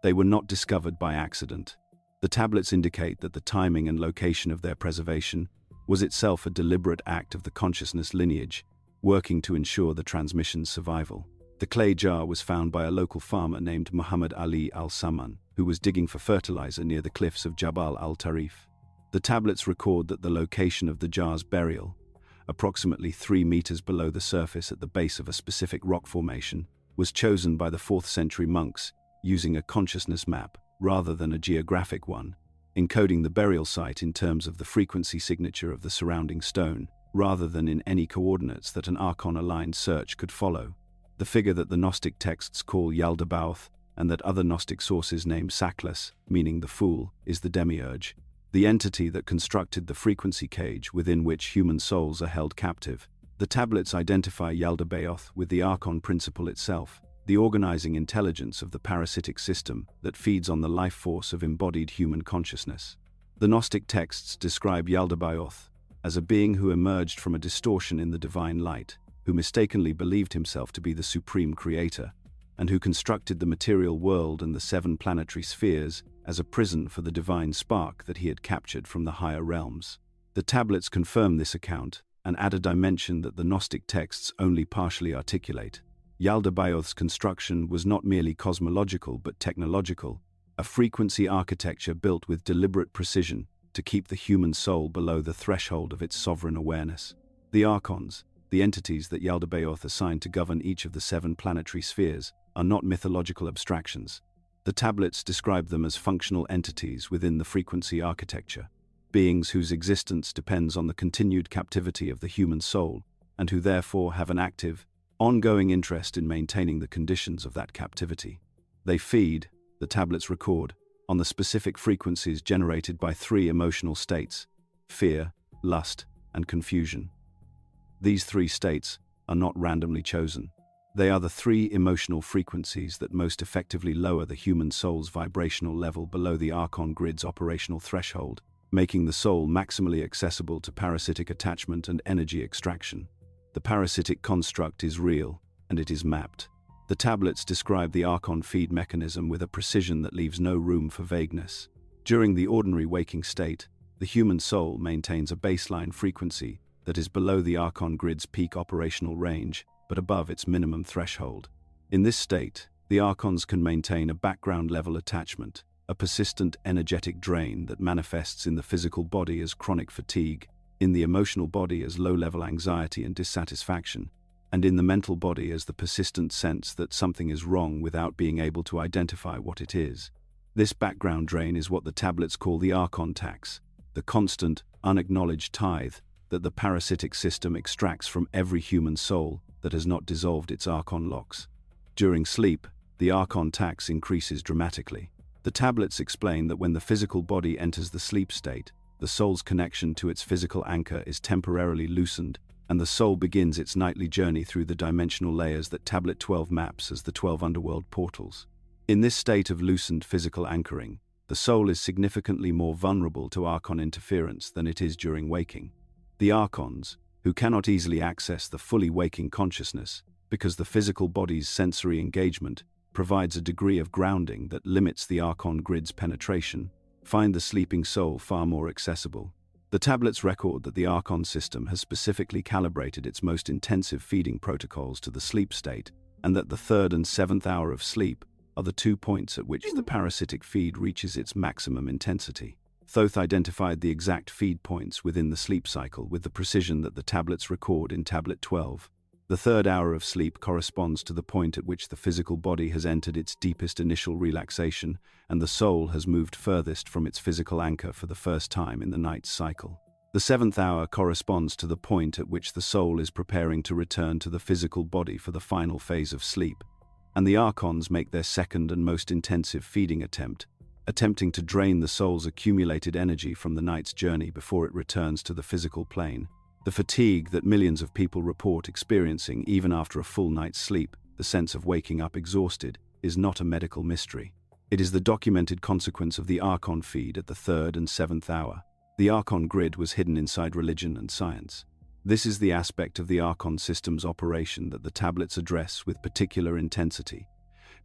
Speaker 1: They were not discovered by accident. The tablets indicate that the timing and location of their preservation was itself a deliberate act of the consciousness lineage, working to ensure the transmission's survival. The clay jar was found by a local farmer named Muhammad Ali al-Saman, who was digging for fertilizer near the cliffs of Jabal al-Tarif. The tablets record that the location of the jar's burial, approximately 3 meters below the surface at the base of a specific rock formation, was chosen by the 4th century monks using a consciousness map rather than a geographic one, encoding the burial site in terms of the frequency signature of the surrounding stone, rather than in any coordinates that an archon-aligned search could follow. The figure that the Gnostic texts call Yaldabaoth, and that other Gnostic sources name Saklas, meaning the fool, is the Demiurge, the entity that constructed the frequency cage within which human souls are held captive. The tablets identify Yaldabaoth with the archon principle itself, the organizing intelligence of the parasitic system that feeds on the life force of embodied human consciousness. The Gnostic texts describe Yaldabaoth as a being who emerged from a distortion in the divine light, who mistakenly believed himself to be the supreme creator, and who constructed the material world and the 7 planetary spheres as a prison for the divine spark that he had captured from the higher realms. The tablets confirm this account and add a dimension that the Gnostic texts only partially articulate. Yaldabaoth's construction was not merely cosmological but technological, a frequency architecture built with deliberate precision to keep the human soul below the threshold of its sovereign awareness. The archons, the entities that Yaldabaoth assigned to govern each of the 7 planetary spheres, are not mythological abstractions. The tablets describe them as functional entities within the frequency architecture, beings whose existence depends on the continued captivity of the human soul, and who therefore have an active, ongoing interest in maintaining the conditions of that captivity. They feed, the tablets record, on the specific frequencies generated by 3 emotional states: fear, lust, and confusion. These 3 states are not randomly chosen. They are the 3 emotional frequencies that most effectively lower the human soul's vibrational level below the archon grid's operational threshold, making the soul maximally accessible to parasitic attachment and energy extraction. The parasitic construct is real, and it is mapped. The tablets describe the archon feed mechanism with a precision that leaves no room for vagueness. During the ordinary waking state, the human soul maintains a baseline frequency that is below the archon grid's peak operational range, but above its minimum threshold. In this state, the archons can maintain a background-level attachment, a persistent energetic drain that manifests in the physical body as chronic fatigue, in the emotional body as low-level anxiety and dissatisfaction, and in the mental body as the persistent sense that something is wrong without being able to identify what it is. This background drain is what the tablets call the archon tax, the constant, unacknowledged tithe that the parasitic system extracts from every human soul that has not dissolved its archon locks. During sleep, the archon tax increases dramatically. The tablets explain that when the physical body enters the sleep state, the soul's connection to its physical anchor is temporarily loosened, and the soul begins its nightly journey through the dimensional layers that Tablet 12 maps as the 12 underworld portals. In this state of loosened physical anchoring, the soul is significantly more vulnerable to archon interference than it is during waking. The archons, who cannot easily access the fully waking consciousness because the physical body's sensory engagement provides a degree of grounding that limits the archon grid's penetration, find the sleeping soul far more accessible. The tablets record that the archon system has specifically calibrated its most intensive feeding protocols to the sleep state, and that the 3rd and 7th hour of sleep are the 2 points at which the parasitic feed reaches its maximum intensity. Thoth identified the exact feed points within the sleep cycle with the precision that the tablets record in Tablet 12. The 3rd hour of sleep corresponds to the point at which the physical body has entered its deepest initial relaxation, and the soul has moved furthest from its physical anchor for the first time in the night's cycle. The 7th hour corresponds to the point at which the soul is preparing to return to the physical body for the final phase of sleep, and the archons make their 2nd and most intensive feeding attempt, attempting to drain the soul's accumulated energy from the night's journey before it returns to the physical plane. The fatigue that millions of people report experiencing even after a full night's sleep, the sense of waking up exhausted, is not a medical mystery. It is the documented consequence of the archon feed at the 3rd and 7th hour. The archon grid was hidden inside religion and science. This is the aspect of the archon system's operation that the tablets address with particular intensity,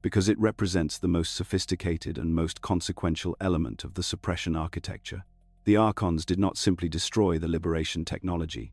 Speaker 1: because it represents the most sophisticated and most consequential element of the suppression architecture. The archons did not simply destroy the liberation technology.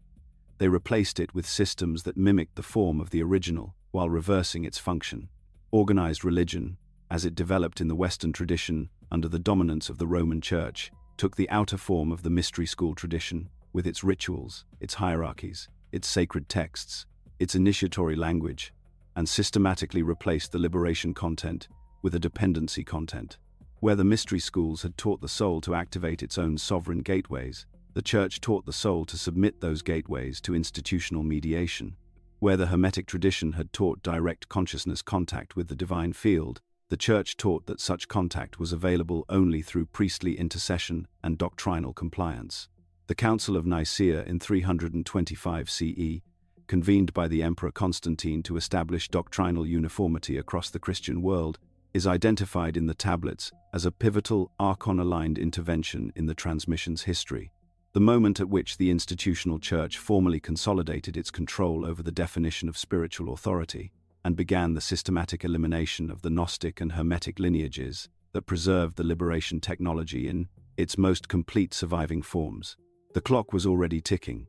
Speaker 1: They replaced it with systems that mimicked the form of the original while reversing its function. Organized religion, as it developed in the Western tradition under the dominance of the Roman Church, took the outer form of the mystery school tradition, with its rituals, its hierarchies, its sacred texts, its initiatory language, and systematically replaced the liberation content with a dependency content. Where the mystery schools had taught the soul to activate its own sovereign gateways, the Church taught the soul to submit those gateways to institutional mediation. Where the Hermetic tradition had taught direct consciousness contact with the divine field, the Church taught that such contact was available only through priestly intercession and doctrinal compliance. The Council of Nicaea in 325 CE, convened by the Emperor Constantine to establish doctrinal uniformity across the Christian world, is identified in the tablets as a pivotal, archon-aligned intervention in the transmission's history, the moment at which the institutional Church formally consolidated its control over the definition of spiritual authority and began the systematic elimination of the Gnostic and Hermetic lineages that preserved the liberation technology in its most complete surviving forms. The clock was already ticking.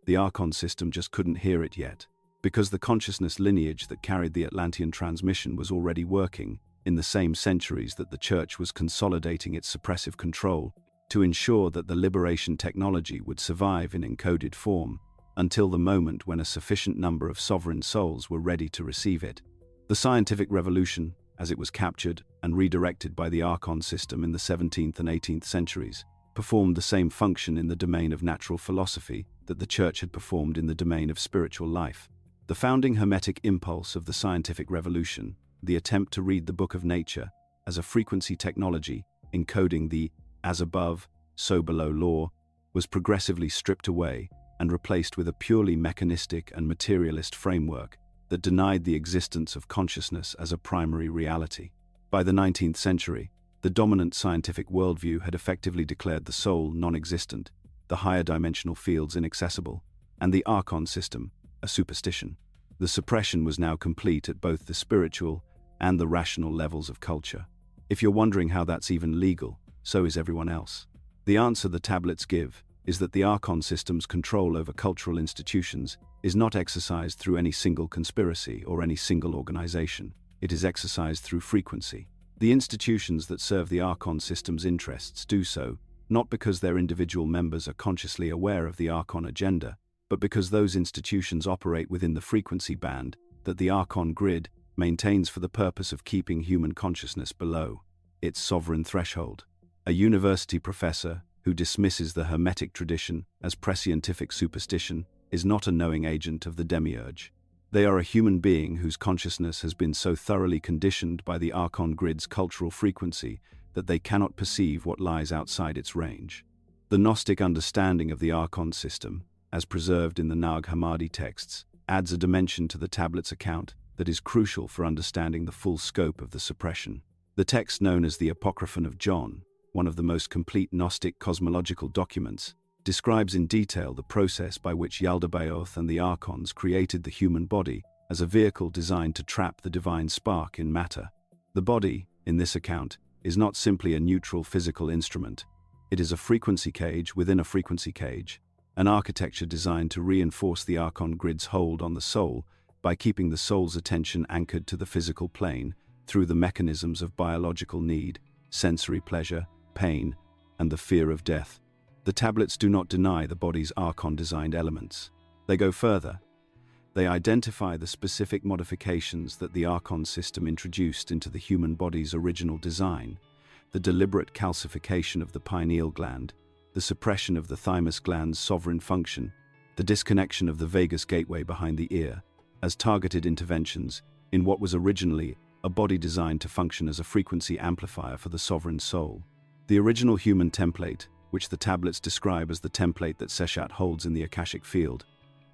Speaker 1: The Archon system just couldn't hear it yet, because the consciousness lineage that carried the Atlantean transmission was already working in the same centuries that the Church was consolidating its suppressive control to ensure that the liberation technology would survive in encoded form until the moment when a sufficient number of sovereign souls were ready to receive it. The scientific revolution, as it was captured and redirected by the Archon system in the 17th and 18th centuries, performed the same function in the domain of natural philosophy that the Church had performed in the domain of spiritual life. The founding Hermetic impulse of the scientific revolution, the attempt to read the book of nature as a frequency technology encoding the as above, so below law, was progressively stripped away and replaced with a purely mechanistic and materialist framework that denied the existence of consciousness as a primary reality. By the 19th century, the dominant scientific worldview had effectively declared the soul non-existent, the higher dimensional fields inaccessible, and the Archon system a superstition. The suppression was now complete at both the spiritual and the rational levels of culture. If you're wondering how that's even legal, so is everyone else. The answer the tablets give is that the Archon system's control over cultural institutions is not exercised through any single conspiracy or any single organization. It is exercised through frequency. The institutions that serve the Archon system's interests do so, not because their individual members are consciously aware of the Archon agenda, but because those institutions operate within the frequency band that the Archon grid maintains for the purpose of keeping human consciousness below its sovereign threshold. A university professor who dismisses the Hermetic tradition as prescientific superstition is not a knowing agent of the Demiurge. They are a human being whose consciousness has been so thoroughly conditioned by the Archon grid's cultural frequency that they cannot perceive what lies outside its range. The Gnostic understanding of the Archon system, as preserved in the Nag Hammadi texts, adds a dimension to the tablet's account that is crucial for understanding the full scope of the suppression. The text known as the Apocryphon of John, one of the most complete Gnostic cosmological documents, describes in detail the process by which Yaldabaoth and the Archons created the human body as a vehicle designed to trap the divine spark in matter. The body, in this account, is not simply a neutral physical instrument. It is a frequency cage within a frequency cage, an architecture designed to reinforce the Archon grid's hold on the soul by keeping the soul's attention anchored to the physical plane through the mechanisms of biological need, sensory pleasure, pain, and the fear of death. The tablets do not deny the body's Archon-designed elements. They go further. They identify the specific modifications that the Archon system introduced into the human body's original design: the deliberate calcification of the pineal gland, the suppression of the thymus gland's sovereign function, the disconnection of the vagus gateway behind the ear, as targeted interventions in what was originally a body designed to function as a frequency amplifier for the sovereign soul. The original human template, which the tablets describe as the template that Seshat holds in the Akashic field,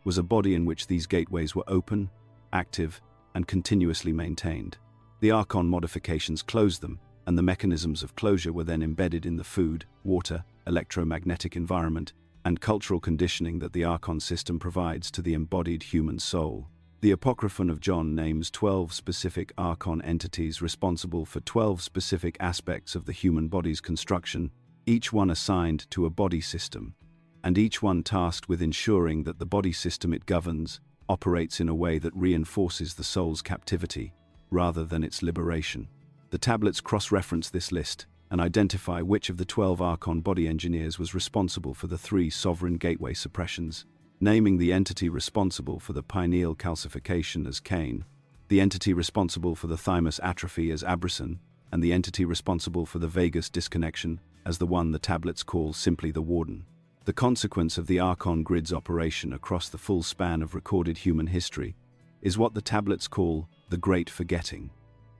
Speaker 1: was a body in which these gateways were open, active, and continuously maintained. The Archon modifications closed them, and the mechanisms of closure were then embedded in the food, water, electromagnetic environment, and cultural conditioning that the Archon system provides to the embodied human soul. The Apocryphon of John names 12 specific Archon entities responsible for 12 specific aspects of the human body's construction, each one assigned to a body system, and each one tasked with ensuring that the body system it governs operates in a way that reinforces the soul's captivity, rather than its liberation. The tablets cross-reference this list and identify which of the 12 Archon body engineers was responsible for the 3 sovereign gateway suppressions, naming the entity responsible for the pineal calcification as Cain, The entity responsible for the thymus atrophy as abricin, and the entity responsible for the vagus disconnection as the one the tablets call simply the warden. The consequence of the Archon grid's operation across the full span of recorded human history is what the tablets call the Great Forgetting,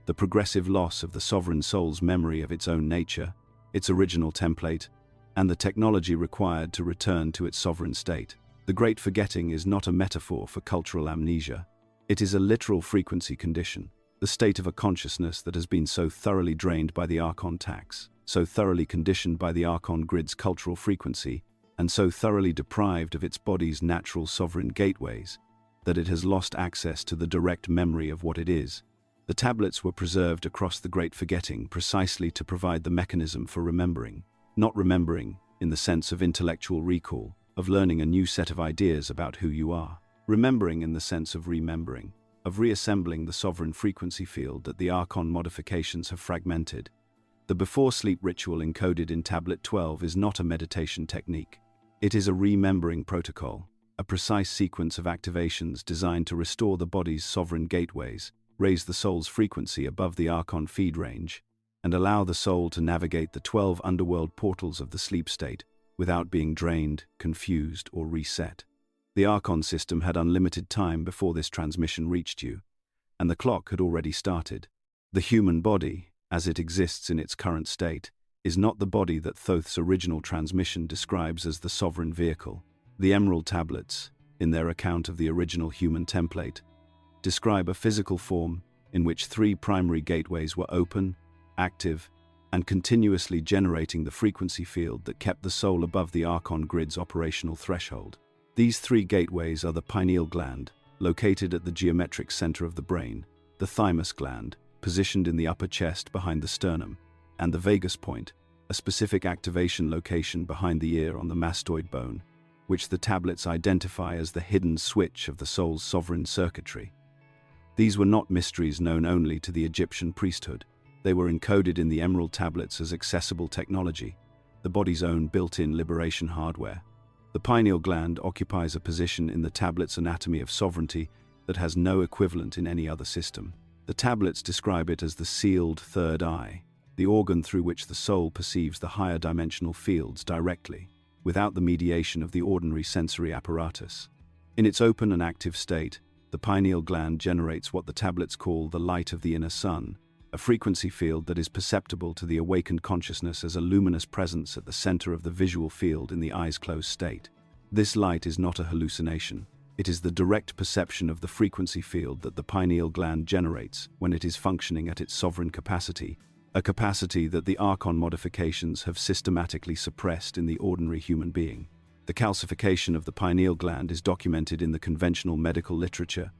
Speaker 1: the progressive loss of the sovereign soul's memory of its own nature, its original template, and the technology required to return to its sovereign state. The Great Forgetting is not a metaphor for cultural amnesia. It is a literal frequency condition, the state of a consciousness that has been so thoroughly drained by the Archon tax, so thoroughly conditioned by the Archon grid's cultural frequency, and so thoroughly deprived of its body's natural sovereign gateways, that it has lost access to the direct memory of what it is. The tablets were preserved across the Great Forgetting precisely to provide the mechanism for remembering, not remembering in the sense of intellectual recall, of learning a new set of ideas about who you are. Remembering in the sense of remembering, of reassembling the sovereign frequency field that the Archon modifications have fragmented. The before-sleep ritual encoded in Tablet 12 is not a meditation technique. It is a remembering protocol, a precise sequence of activations designed to restore the body's sovereign gateways, raise the soul's frequency above the Archon feed range, and allow the soul to navigate the 12 underworld portals of the sleep state without being drained, confused, or reset. The Archon system had unlimited time before this transmission reached you, and the clock had already started. The human body, as it exists in its current state, is not the body that Thoth's original transmission describes as the sovereign vehicle. The Emerald Tablets, in their account of the original human template, describe a physical form in which 3 primary gateways were open, active, and continuously generating the frequency field that kept the soul above the Archon grid's operational threshold. These 3 gateways are the pineal gland, located at the geometric center of the brain, the thymus gland, positioned in the upper chest behind the sternum, and the vagus point, a specific activation location behind the ear on the mastoid bone, which the tablets identify as the hidden switch of the soul's sovereign circuitry. These were not mysteries known only to the Egyptian priesthood. They were encoded in the Emerald Tablets as accessible technology, the body's own built-in liberation hardware. The pineal gland occupies a position in the tablet's anatomy of sovereignty that has no equivalent in any other system. The tablets describe it as the sealed third eye, the organ through which the soul perceives the higher dimensional fields directly, without the mediation of the ordinary sensory apparatus. In its open and active state, the pineal gland generates what the tablets call the light of the inner sun, a frequency field that is perceptible to the awakened consciousness as a luminous presence at the center of the visual field in the eyes-closed state. This light is not a hallucination. It is the direct perception of the frequency field that the pineal gland generates when it is functioning at its sovereign capacity, a capacity that the Archon modifications have systematically suppressed in the ordinary human being. The calcification of the pineal gland is documented in the conventional medical literature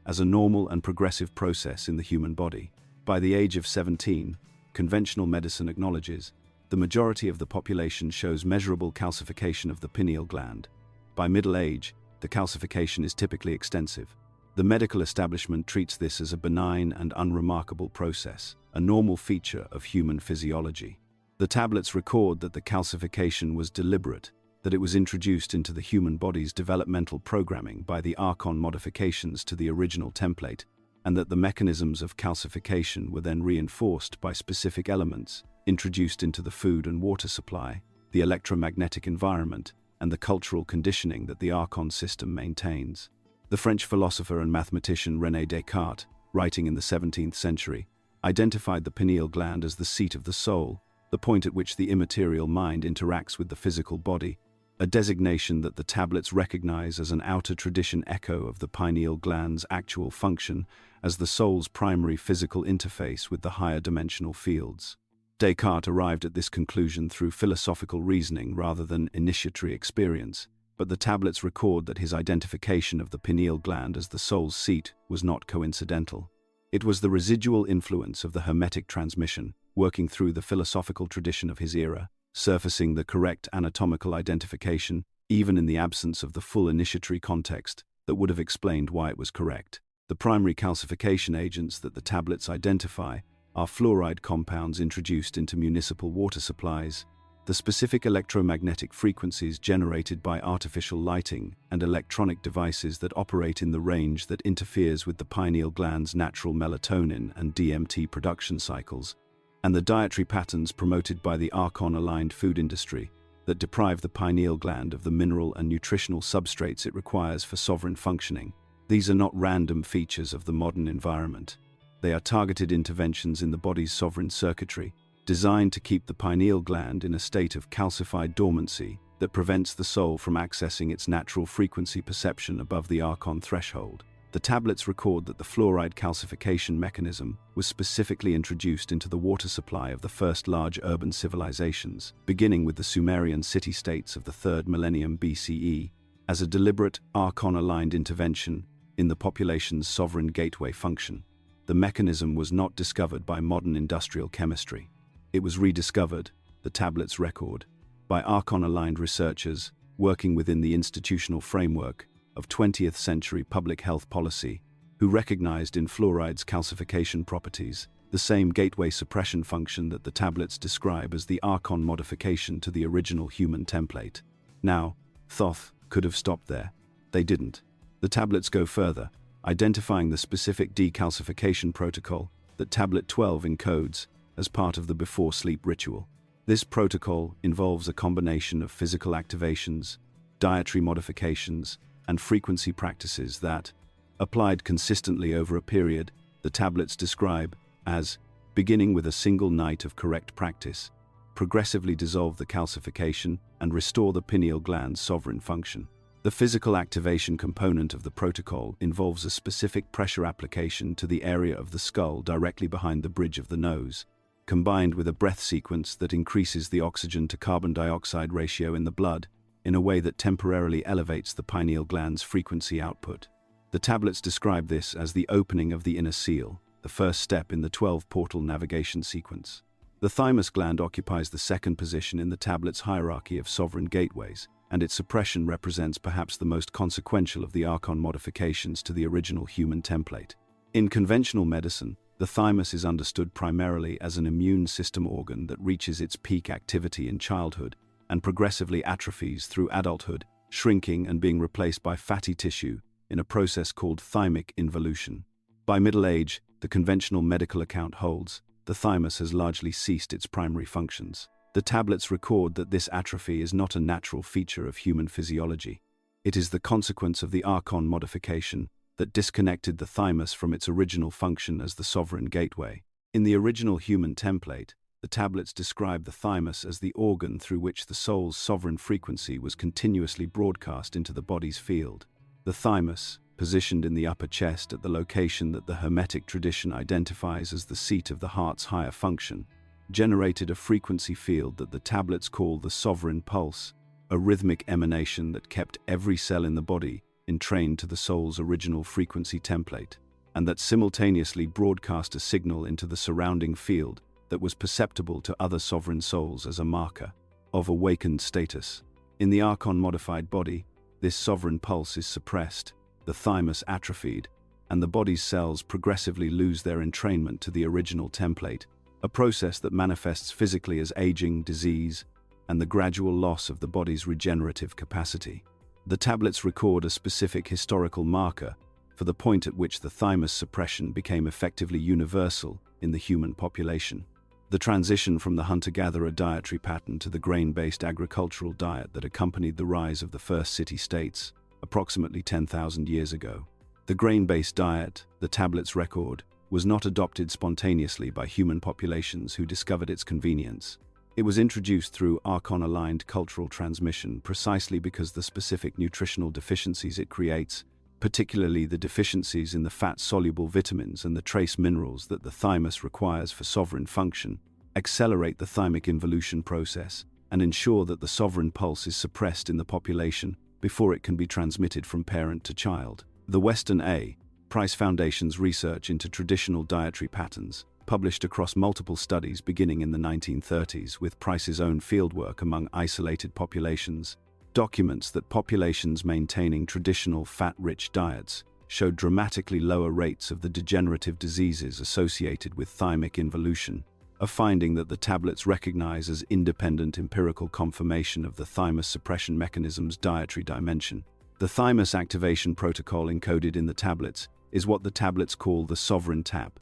Speaker 1: as a normal and progressive process in the human body. By the age of 17, conventional medicine acknowledges, the majority of the population shows measurable calcification of the pineal gland. By middle age, the calcification is typically extensive. The medical establishment treats this as a benign and unremarkable process, a normal feature of human physiology. The tablets record that the calcification was deliberate, that it was introduced into the human body's developmental programming by the Archon modifications to the original template, and that the mechanisms of calcification were then reinforced by specific elements introduced into the food and water supply, the electromagnetic environment, and the cultural conditioning that the Archon system maintains. The French philosopher and mathematician René Descartes, writing in the 17th century, identified the pineal gland as the seat of the soul, the point at which the immaterial mind interacts with the physical body, a designation that the tablets recognize as an outer tradition echo of the pineal gland's actual function as the soul's primary physical interface with the higher dimensional fields. Descartes arrived at this conclusion through philosophical reasoning rather than initiatory experience, but the tablets record that his identification of the pineal gland as the soul's seat was not coincidental. It was the residual influence of the Hermetic transmission, working through the philosophical tradition of his era, surfacing the correct anatomical identification, even in the absence of the full initiatory context, that would have explained why it was correct. The primary calcification agents that the tablets identify are fluoride compounds introduced into municipal water supplies, The specific electromagnetic frequencies generated by artificial lighting and electronic devices that operate in the range that interferes with the pineal gland's natural melatonin and DMT production cycles, and the dietary patterns promoted by the Archon-aligned food industry that deprive the pineal gland of the mineral and nutritional substrates it requires for sovereign functioning. These are not random features of the modern environment. They are targeted interventions in the body's sovereign circuitry, designed to keep the pineal gland in a state of calcified dormancy that prevents the soul from accessing its natural frequency perception above the Archon threshold. The tablets record that the fluoride calcification mechanism was specifically introduced into the water supply of the first large urban civilizations, beginning with the Sumerian city-states of the 3rd millennium BCE, as a deliberate Archon-aligned intervention in the population's sovereign gateway function. The mechanism was not discovered by modern industrial chemistry. It was rediscovered, the tablets record, by Archon-aligned researchers working within the institutional framework of 20th century public health policy, who recognized in fluoride's calcification properties the same gateway suppression function that the tablets describe as the Archon modification to the original human template. Now, Thoth could have stopped there. They didn't. The tablets go further, identifying the specific decalcification protocol that Tablet 12 encodes as part of the before-sleep ritual. This protocol involves a combination of physical activations, dietary modifications, and frequency practices that, applied consistently over a period, the tablets describe as, beginning with a single night of correct practice, progressively dissolve the calcification and restore the pineal gland's sovereign function. The physical activation component of the protocol involves a specific pressure application to the area of the skull directly behind the bridge of the nose, combined with a breath sequence that increases the oxygen to carbon dioxide ratio in the blood in a way that temporarily elevates the pineal gland's frequency output. The tablets describe this as the opening of the inner seal, the first step in the 12-portal navigation sequence. The thymus gland occupies the second position in the tablet's hierarchy of sovereign gateways, and its suppression represents perhaps the most consequential of the Archon modifications to the original human template. In conventional medicine, the thymus is understood primarily as an immune system organ that reaches its peak activity in childhood and progressively atrophies through adulthood, shrinking and being replaced by fatty tissue in a process called thymic involution. By middle age, the conventional medical account holds, the thymus has largely ceased its primary functions. The tablets record that this atrophy is not a natural feature of human physiology. It is the consequence of the Archon modification that disconnected the thymus from its original function as the sovereign gateway. In the original human template, the tablets describe the thymus as the organ through which the soul's sovereign frequency was continuously broadcast into the body's field. The thymus, positioned in the upper chest at the location that the Hermetic tradition identifies as the seat of the heart's higher function, generated a frequency field that the tablets call the sovereign pulse, a rhythmic emanation that kept every cell in the body entrained to the soul's original frequency template, and that simultaneously broadcast a signal into the surrounding field that was perceptible to other sovereign souls as a marker of awakened status. In the Archon-modified body, this sovereign pulse is suppressed, the thymus atrophied, and the body's cells progressively lose their entrainment to the original template, a process that manifests physically as aging, disease, and the gradual loss of the body's regenerative capacity. The tablets record a specific historical marker for the point at which the thymus suppression became effectively universal in the human population. The transition from the hunter-gatherer dietary pattern to the grain-based agricultural diet that accompanied the rise of the first city-states, approximately 10,000 years ago. The grain-based diet, the tablets record, was not adopted spontaneously by human populations who discovered its convenience. It was introduced through Archon-aligned cultural transmission precisely because the specific nutritional deficiencies it creates, particularly the deficiencies in the fat-soluble vitamins and the trace minerals that the thymus requires for sovereign function, accelerate the thymic involution process and ensure that the sovereign pulse is suppressed in the population before it can be transmitted from parent to child. The Western A. Price Foundation's research into traditional dietary patterns, published across multiple studies beginning in the 1930s with Price's own fieldwork among isolated populations, documents that populations maintaining traditional fat-rich diets showed dramatically lower rates of the degenerative diseases associated with thymic involution, a finding that the tablets recognize as independent empirical confirmation of the thymus suppression mechanism's dietary dimension. The thymus activation protocol encoded in the tablets is what the tablets call the sovereign tap,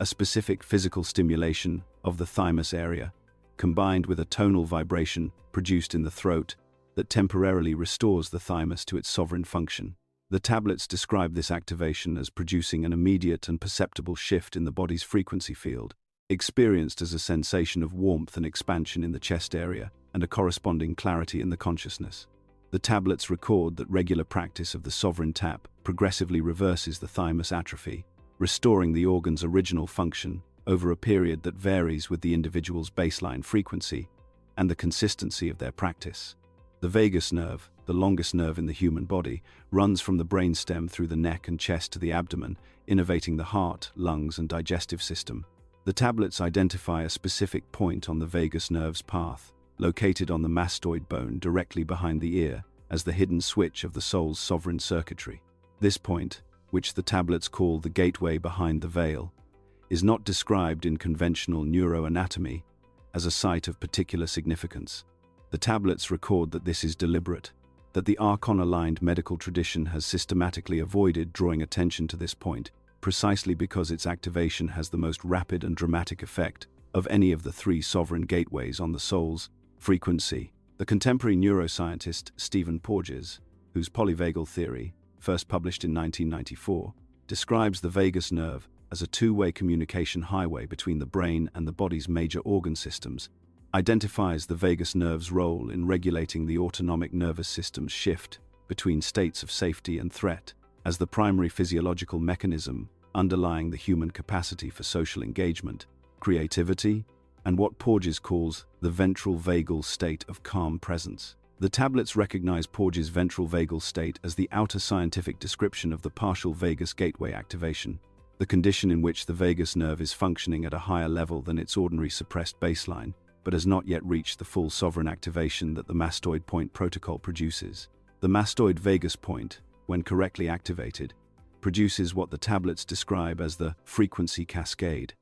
Speaker 1: a specific physical stimulation of the thymus area, combined with a tonal vibration produced in the throat that temporarily restores the thymus to its sovereign function. The tablets describe this activation as producing an immediate and perceptible shift in the body's frequency field, experienced as a sensation of warmth and expansion in the chest area and a corresponding clarity in the consciousness. The tablets record that regular practice of the sovereign tap progressively reverses the thymus atrophy, restoring the organ's original function over a period that varies with the individual's baseline frequency and the consistency of their practice. The vagus nerve, the longest nerve in the human body, runs from the brainstem through the neck and chest to the abdomen, innervating the heart, lungs, and digestive system. The tablets identify a specific point on the vagus nerve's path, located on the mastoid bone directly behind the ear, as the hidden switch of the soul's sovereign circuitry. This point, which the tablets call the gateway behind the veil, is not described in conventional neuroanatomy as a site of particular significance. The tablets record that this is deliberate, that the Archon-aligned medical tradition has systematically avoided drawing attention to this point, precisely because its activation has the most rapid and dramatic effect of any of the three sovereign gateways on the soul's frequency. The contemporary neuroscientist Stephen Porges, whose polyvagal theory, first published in 1994, describes the vagus nerve as a two-way communication highway between the brain and the body's major organ systems, identifies the vagus nerve's role in regulating the autonomic nervous system's shift between states of safety and threat as the primary physiological mechanism underlying the human capacity for social engagement, creativity, and what Porges calls the ventral vagal state of calm presence. The tablets recognize Porges' ventral vagal state as the outer scientific description of the partial vagus gateway activation, the condition in which the vagus nerve is functioning at a higher level than its ordinary suppressed baseline, but has not yet reached the full sovereign activation that the mastoid point protocol produces. The mastoid vagus point, when correctly activated, produces what the tablets describe as the frequency cascade,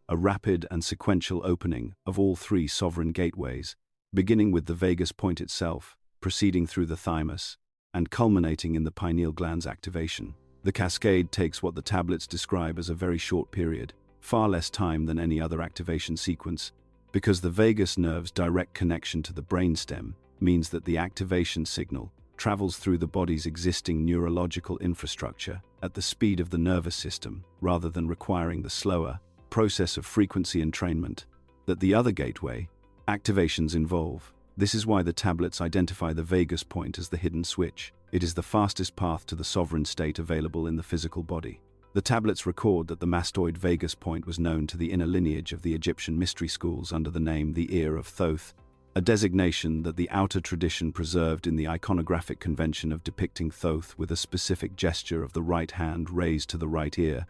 Speaker 1: a rapid and sequential opening of all three sovereign gateways, beginning with the vagus point itself, proceeding through the thymus, and culminating in the pineal gland's activation. The cascade takes what the tablets describe as a very short period, far less time than any other activation sequence, because the vagus nerve's direct connection to the brainstem means that the activation signal travels through the body's existing neurological infrastructure at the speed of the nervous system, rather than requiring the slower process of frequency entrainment that the other gateway activations involve. This is why the tablets identify the vagus point as the hidden switch. It is the fastest path to the sovereign state available in the physical body. The tablets record that the mastoid vagus point was known to the inner lineage of the Egyptian mystery schools under the name the Ear of Thoth, a designation that the outer tradition preserved in the iconographic convention of depicting Thoth with a specific gesture of the right hand raised to the right ear,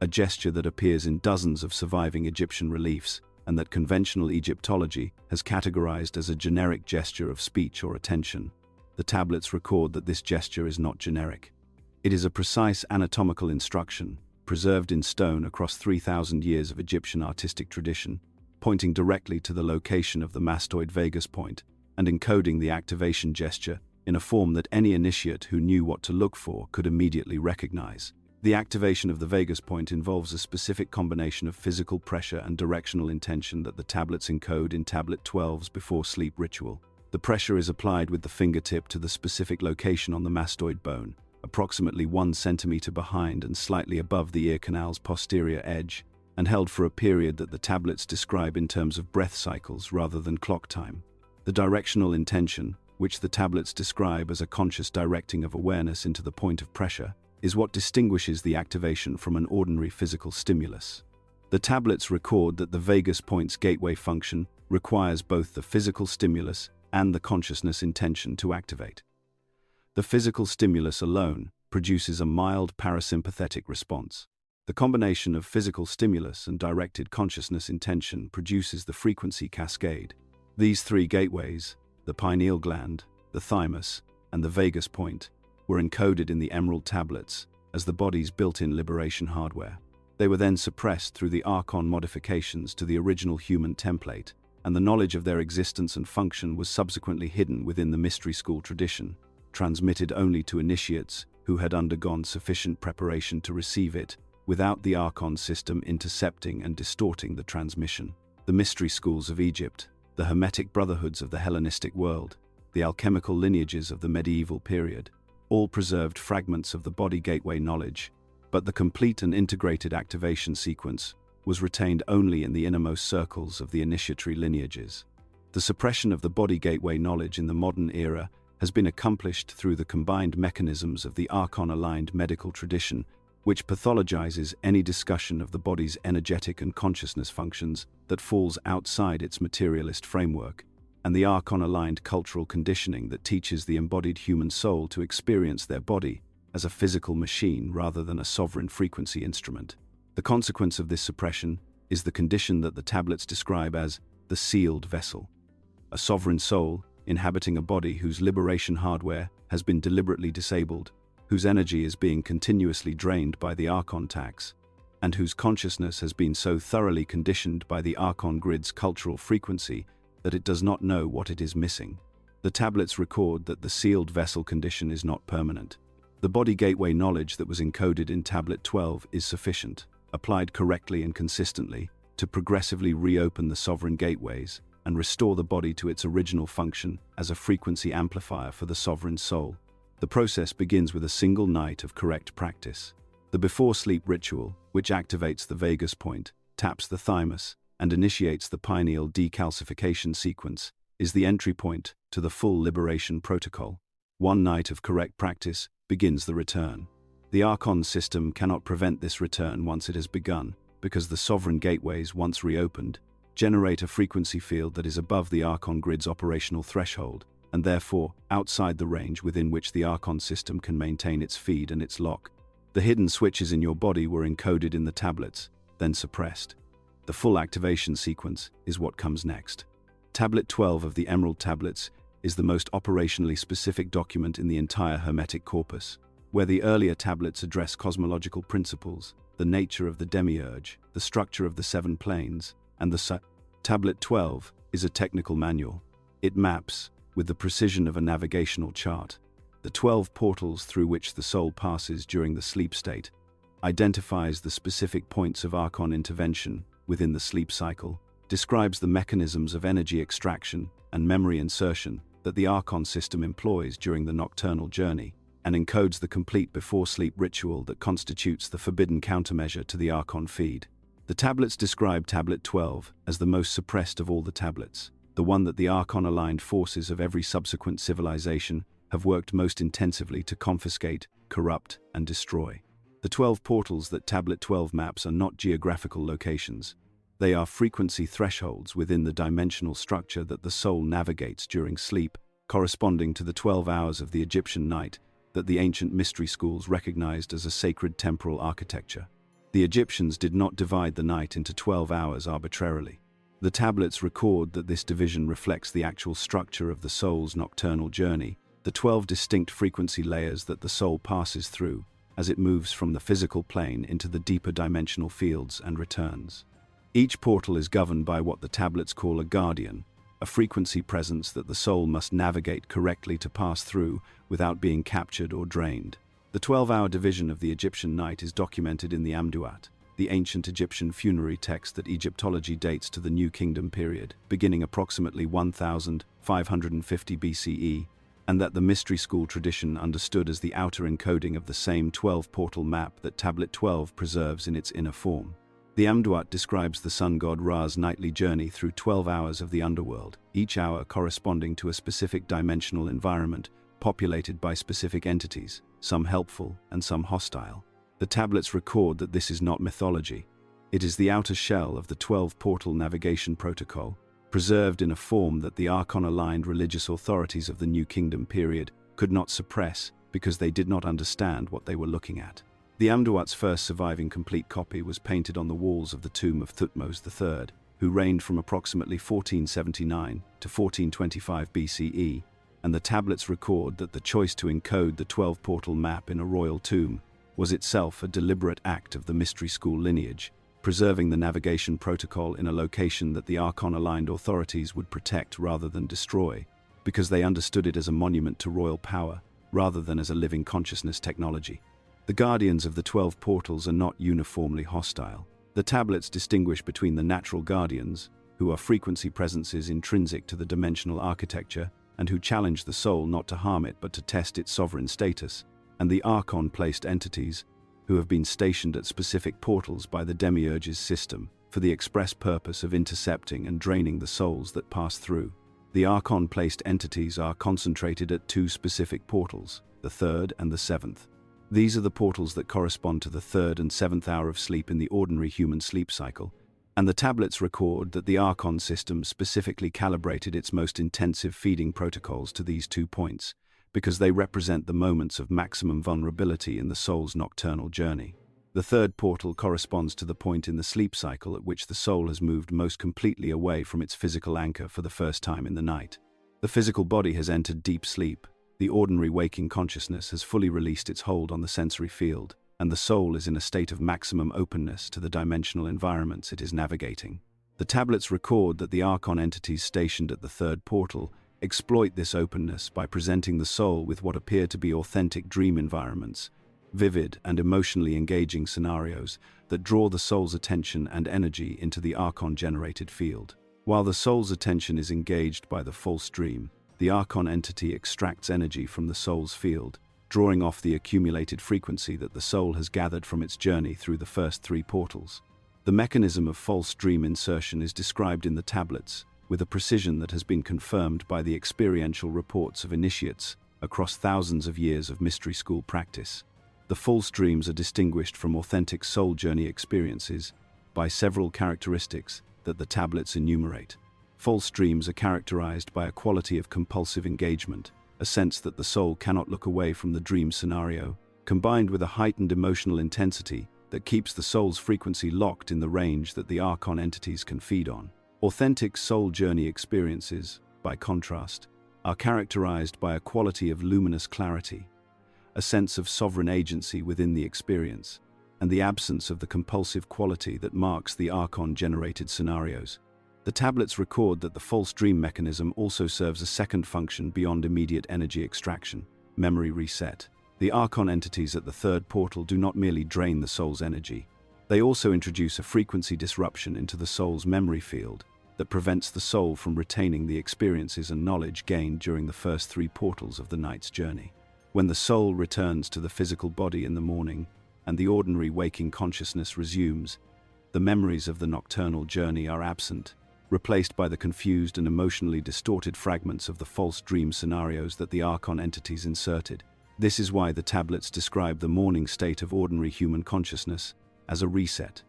Speaker 1: a gesture that appears in dozens of surviving Egyptian reliefs and that conventional Egyptology has categorized as a generic gesture of speech or attention. The tablets record that this gesture is not generic. It is a precise anatomical instruction, preserved in stone across 3,000 years of Egyptian artistic tradition, pointing directly to the location of the mastoid vagus point and encoding the activation gesture in a form that any initiate who knew what to look for could immediately recognize. The activation of the vagus point involves a specific combination of physical pressure and directional intention that the tablets encode in Tablet 12's before sleep ritual. The pressure is applied with the fingertip to the specific location on the mastoid bone, approximately 1 centimeter behind and slightly above the ear canal's posterior edge, and held for a period that the tablets describe in terms of breath cycles rather than clock time. The directional intention, which the tablets describe as a conscious directing of awareness into the point of pressure, is what distinguishes the activation from an ordinary physical stimulus. The tablets record that the vagus point's gateway function requires both the physical stimulus and the consciousness intention to activate. The physical stimulus alone produces a mild parasympathetic response. The combination of physical stimulus and directed consciousness intention produces the frequency cascade. These three gateways, the pineal gland, the thymus, and the vagus point, were encoded in the emerald tablets as the body's built-in liberation hardware. They were then suppressed through the Archon modifications to the original human template, and the knowledge of their existence and function was subsequently hidden within the mystery school tradition, transmitted only to initiates who had undergone sufficient preparation to receive it, without the Archon system intercepting and distorting the transmission. The mystery schools of Egypt, the Hermetic brotherhoods of the Hellenistic world, the alchemical lineages of the medieval period, all preserved fragments of the body gateway knowledge, but the complete and integrated activation sequence was retained only in the innermost circles of the initiatory lineages. The suppression of the body gateway knowledge in the modern era has been accomplished through the combined mechanisms of the Archon-aligned medical tradition, which pathologizes any discussion of the body's energetic and consciousness functions that falls outside its materialist framework, and the Archon-aligned cultural conditioning that teaches the embodied human soul to experience their body as a physical machine rather than a sovereign frequency instrument. The consequence of this suppression is the condition that the tablets describe as the sealed vessel, a sovereign soul inhabiting a body whose liberation hardware has been deliberately disabled, whose energy is being continuously drained by the Archon tax, and whose consciousness has been so thoroughly conditioned by the Archon grid's cultural frequency that it does not know what it is missing. The tablets record that the sealed vessel condition is not permanent. The body gateway knowledge that was encoded in Tablet 12 is sufficient, applied correctly and consistently, to progressively reopen the sovereign gateways and restore the body to its original function as a frequency amplifier for the sovereign soul. The process begins with a single night of correct practice. The before-sleep ritual, which activates the vagus point, taps the thymus, and initiates the pineal decalcification sequence, is the entry point to the full liberation protocol. One night of correct practice begins the return. The Archon system cannot prevent this return once it has begun, because the sovereign gateways, once reopened, generate a frequency field that is above the Archon grid's operational threshold, and therefore outside the range within which the Archon system can maintain its feed and its lock. The hidden switches in your body were encoded in the tablets, then suppressed. The full activation sequence is what comes next. Tablet 12 of the Emerald Tablets is the most operationally specific document in the entire Hermetic corpus, where the earlier tablets address cosmological principles, the nature of the Demiurge, the structure of the seven planes, and the Tablet 12 is a technical manual. It maps, with the precision of a navigational chart, the 12 portals through which the soul passes during the sleep state, identifies the specific points of Archon intervention within the sleep cycle, describes the mechanisms of energy extraction and memory insertion that the Archon system employs during the nocturnal journey, and encodes the complete before-sleep ritual that constitutes the forbidden countermeasure to the Archon feed. The tablets describe Tablet 12 as the most suppressed of all the tablets, the one that the Archon-aligned forces of every subsequent civilization have worked most intensively to confiscate, corrupt, and destroy. The 12 portals that Tablet 12 maps are not geographical locations. They are frequency thresholds within the dimensional structure that the soul navigates during sleep, corresponding to the 12 hours of the Egyptian night that the ancient mystery schools recognized as a sacred temporal architecture. The Egyptians did not divide the night into 12 hours arbitrarily. The tablets record that this division reflects the actual structure of the soul's nocturnal journey, the 12 distinct frequency layers that the soul passes through as it moves from the physical plane into the deeper dimensional fields and returns. Each portal is governed by what the tablets call a guardian, a frequency presence that the soul must navigate correctly to pass through without being captured or drained. The 12-hour division of the Egyptian night is documented in the Amduat, the ancient Egyptian funerary text that Egyptology dates to the New Kingdom period, beginning approximately 1550 BCE, and that the mystery school tradition understood as the outer encoding of the same 12-portal map that Tablet 12 preserves in its inner form. The Amduat describes the sun god Ra's nightly journey through 12 hours of the underworld, each hour corresponding to a specific dimensional environment populated by specific entities, some helpful and some hostile. The tablets record that this is not mythology. It is the outer shell of the 12-portal navigation protocol, preserved in a form that the Archon-aligned religious authorities of the New Kingdom period could not suppress because they did not understand what they were looking at. The Amduat's first surviving complete copy was painted on the walls of the tomb of Thutmose III, who reigned from approximately 1479 to 1425 BCE, and the tablets record that the choice to encode the 12-portal map in a royal tomb was itself a deliberate act of the mystery school lineage, preserving the navigation protocol in a location that the Archon-aligned authorities would protect rather than destroy, because they understood it as a monument to royal power rather than as a living consciousness technology. The guardians of the 12 portals are not uniformly hostile. The tablets distinguish between the natural guardians, who are frequency presences intrinsic to the dimensional architecture and who challenge the soul not to harm it but to test its sovereign status, and the Archon-placed entities, who have been stationed at specific portals by the Demiurge's system for the express purpose of intercepting and draining the souls that pass through. The Archon-placed entities are concentrated at 2 specific portals, the 3rd and the 7th. These are the portals that correspond to the 3rd and 7th hour of sleep in the ordinary human sleep cycle, and the tablets record that the Archon system specifically calibrated its most intensive feeding protocols to these 2 points, because they represent the moments of maximum vulnerability in the soul's nocturnal journey. The 3rd portal corresponds to the point in the sleep cycle at which the soul has moved most completely away from its physical anchor for the first time in the night. The physical body has entered deep sleep, the ordinary waking consciousness has fully released its hold on the sensory field, and the soul is in a state of maximum openness to the dimensional environments it is navigating. The tablets record that the Archon entities stationed at the 3rd portal exploit this openness by presenting the soul with what appear to be authentic dream environments, vivid and emotionally engaging scenarios that draw the soul's attention and energy into the Archon-generated field. While the soul's attention is engaged by the false dream, the Archon entity extracts energy from the soul's field, drawing off the accumulated frequency that the soul has gathered from its journey through the first 3 portals. The mechanism of false dream insertion is described in the tablets, with a precision that has been confirmed by the experiential reports of initiates across thousands of years of mystery school practice. The false dreams are distinguished from authentic soul journey experiences by several characteristics that the tablets enumerate. False dreams are characterized by a quality of compulsive engagement, a sense that the soul cannot look away from the dream scenario, combined with a heightened emotional intensity that keeps the soul's frequency locked in the range that the Archon entities can feed on. Authentic soul journey experiences, by contrast, are characterized by a quality of luminous clarity, a sense of sovereign agency within the experience, and the absence of the compulsive quality that marks the Archon-generated scenarios. The tablets record that the false dream mechanism also serves a second function beyond immediate energy extraction, memory reset. The Archon entities at the 3rd portal do not merely drain the soul's energy. They also introduce a frequency disruption into the soul's memory field that prevents the soul from retaining the experiences and knowledge gained during the first 3 portals of the night's journey. When the soul returns to the physical body in the morning and the ordinary waking consciousness resumes, the memories of the nocturnal journey are absent, replaced by the confused and emotionally distorted fragments of the false dream scenarios that the Archon entities inserted. This is why the tablets describe the morning state of ordinary human consciousness as a reset,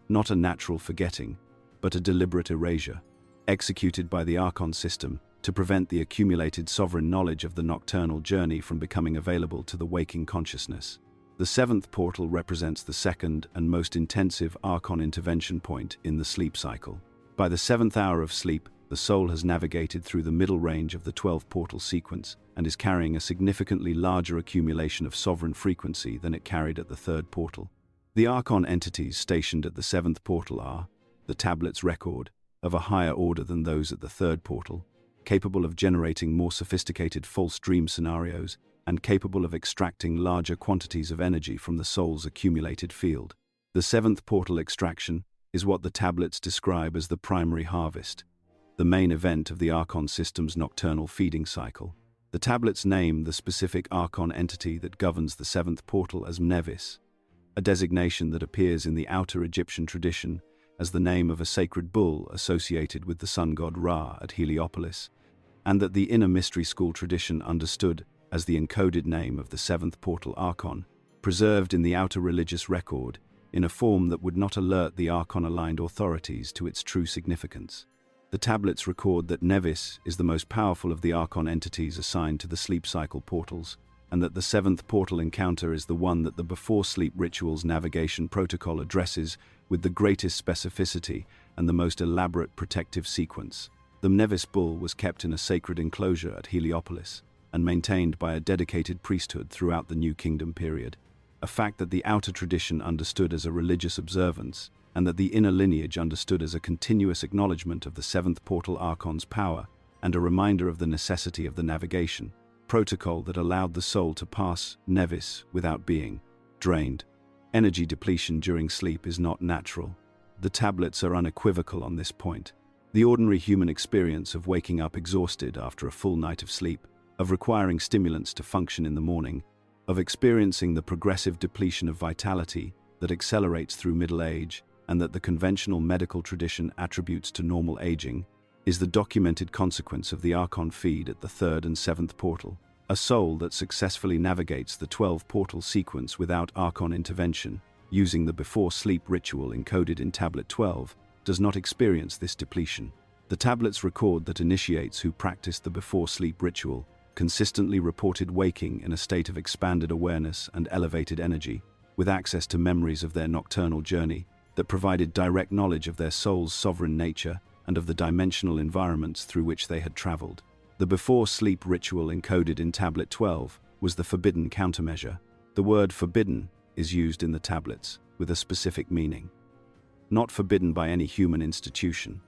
Speaker 1: not a natural forgetting, but a deliberate erasure, executed by the Archon system to prevent the accumulated sovereign knowledge of the nocturnal journey from becoming available to the waking consciousness. The 7th portal represents the second and most intensive Archon intervention point in the sleep cycle. By the 7th hour of sleep, the soul has navigated through the middle range of the 12-portal sequence and is carrying a significantly larger accumulation of sovereign frequency than it carried at the 3rd portal. The Archon entities stationed at the 7th portal are, the tablet's record, of a higher order than those at the 3rd portal, capable of generating more sophisticated false dream scenarios and capable of extracting larger quantities of energy from the soul's accumulated field. The 7th portal extraction is what the tablets describe as the primary harvest, the main event of the Archon system's nocturnal feeding cycle. The tablets name the specific Archon entity that governs the 7th portal as Mnevis, a designation that appears in the outer Egyptian tradition as the name of a sacred bull associated with the sun god Ra at Heliopolis, and that the inner mystery school tradition understood as the encoded name of the 7th portal Archon, preserved in the outer religious record in a form that would not alert the Archon-aligned authorities to its true significance. The tablets record that Mnevis is the most powerful of the Archon entities assigned to the sleep cycle portals, and that the 7th portal encounter is the one that the before-sleep ritual's navigation protocol addresses with the greatest specificity and the most elaborate protective sequence. The Mnevis bull was kept in a sacred enclosure at Heliopolis and maintained by a dedicated priesthood throughout the New Kingdom period. a fact that the outer tradition understood as a religious observance, and that the inner lineage understood as a continuous acknowledgement of the seventh portal archon's power, and a reminder of the necessity of the navigation protocol that allowed the soul to pass nevis without being drained. Energy depletion during sleep is not natural. The tablets are unequivocal on this point. The ordinary human experience of waking up exhausted after a full night of sleep, of requiring stimulants to function in the morning, of experiencing the progressive depletion of vitality that accelerates through middle age and that the conventional medical tradition attributes to normal aging, is the documented consequence of the Archon feed at the third and seventh portal. A soul that successfully navigates the 12-portal sequence without Archon intervention, using the before-sleep ritual encoded in Tablet 12, does not experience this depletion. The tablets record that initiates who practiced the before-sleep ritual consistently reported waking in a state of expanded awareness and elevated energy, with access to memories of their nocturnal journey that provided direct knowledge of their soul's sovereign nature and of the dimensional environments through which they had traveled. The before-sleep ritual encoded in Tablet 12 was the forbidden countermeasure. The word forbidden is used in the tablets with a specific meaning. Not forbidden by any human institution,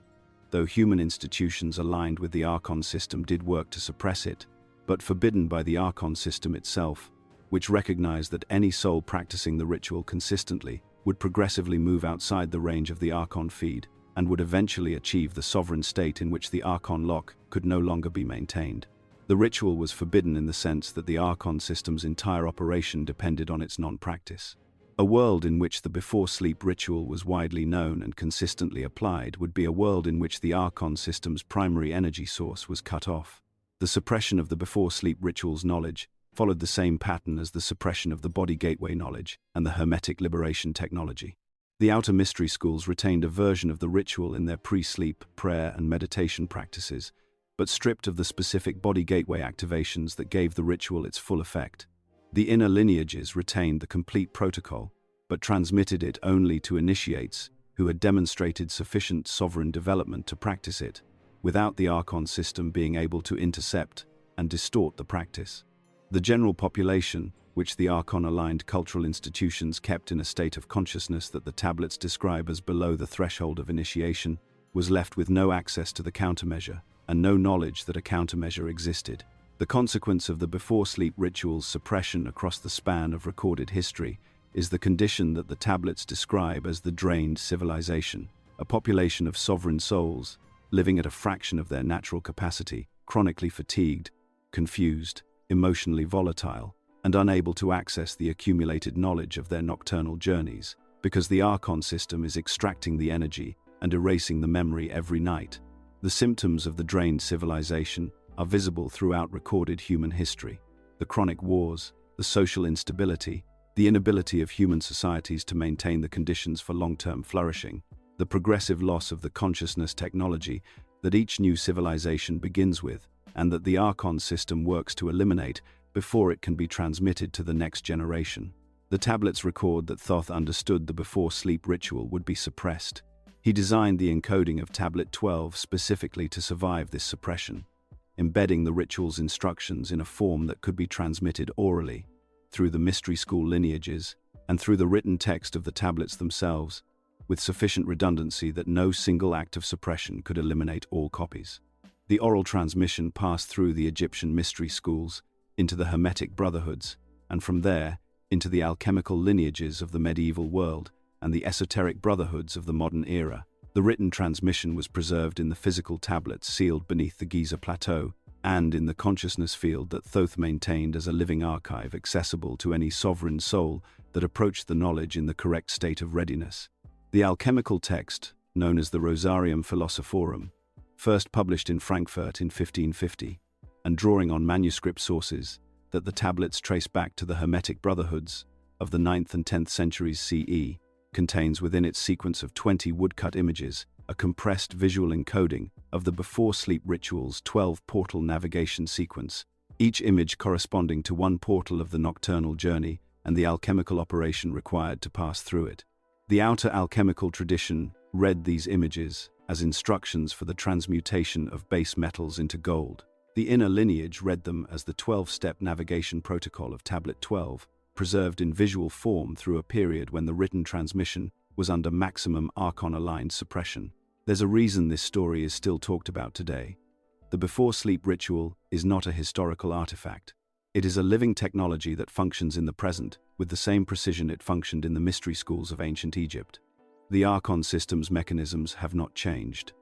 Speaker 1: though human institutions aligned with the Archon system did work to suppress it, but forbidden by the Archon system itself, which recognized that any soul practicing the ritual consistently would progressively move outside the range of the Archon feed and would eventually achieve the sovereign state in which the Archon lock could no longer be maintained. The ritual was forbidden in the sense that the Archon system's entire operation depended on its non-practice. A world in which the before-sleep ritual was widely known and consistently applied would be a world in which the Archon system's primary energy source was cut off. The suppression of the before-sleep ritual's knowledge followed the same pattern as the suppression of the body gateway knowledge and the Hermetic liberation technology. The outer mystery schools retained a version of the ritual in their pre-sleep, prayer, and meditation practices, but stripped of the specific body gateway activations that gave the ritual its full effect. The inner lineages retained the complete protocol, but transmitted it only to initiates who had demonstrated sufficient sovereign development to practice it, without the Archon system being able to intercept and distort the practice. The general population, which the Archon-aligned cultural institutions kept in a state of consciousness that the tablets describe as below the threshold of initiation, was left with no access to the countermeasure and no knowledge that a countermeasure existed. The consequence of the before-sleep ritual's suppression across the span of recorded history is the condition that the tablets describe as the drained civilization, a population of sovereign souls, living at a fraction of their natural capacity, chronically fatigued, confused, emotionally volatile, and unable to access the accumulated knowledge of their nocturnal journeys, because the Archon system is extracting the energy and erasing the memory every night. The symptoms of the drained civilization are visible throughout recorded human history. The chronic wars, the social instability, the inability of human societies to maintain the conditions for long-term flourishing, the progressive loss of the consciousness technology that each new civilization begins with, and that the Archon system works to eliminate before it can be transmitted to the next generation. The tablets record that Thoth understood the before-sleep ritual would be suppressed. He designed the encoding of Tablet 12 specifically to survive this suppression, embedding the ritual's instructions in a form that could be transmitted orally, through the mystery school lineages, and through the written text of the tablets themselves, with sufficient redundancy that no single act of suppression could eliminate all copies. The oral transmission passed through the Egyptian mystery schools, into the Hermetic brotherhoods, and from there, into the alchemical lineages of the medieval world and the esoteric brotherhoods of the modern era. The written transmission was preserved in the physical tablets sealed beneath the Giza Plateau, and in the consciousness field that Thoth maintained as a living archive accessible to any sovereign soul that approached the knowledge in the correct state of readiness. The alchemical text, known as the Rosarium Philosophorum, first published in Frankfurt in 1550, and drawing on manuscript sources that the tablets trace back to the Hermetic brotherhoods of the 9th and 10th centuries CE, contains within its sequence of 20 woodcut images a compressed visual encoding of the before-sleep ritual's 12-portal navigation sequence, each image corresponding to one portal of the nocturnal journey and the alchemical operation required to pass through it. The outer alchemical tradition read these images as instructions for the transmutation of base metals into gold. The inner lineage read them as the 12-step navigation protocol of Tablet 12, preserved in visual form through a period when the written transmission was under maximum Archon-aligned suppression. There's a reason this story is still talked about today. The before-sleep ritual is not a historical artifact. It is a living technology that functions in the present with the same precision it functioned in the mystery schools of ancient Egypt. The Archon system's mechanisms have not changed.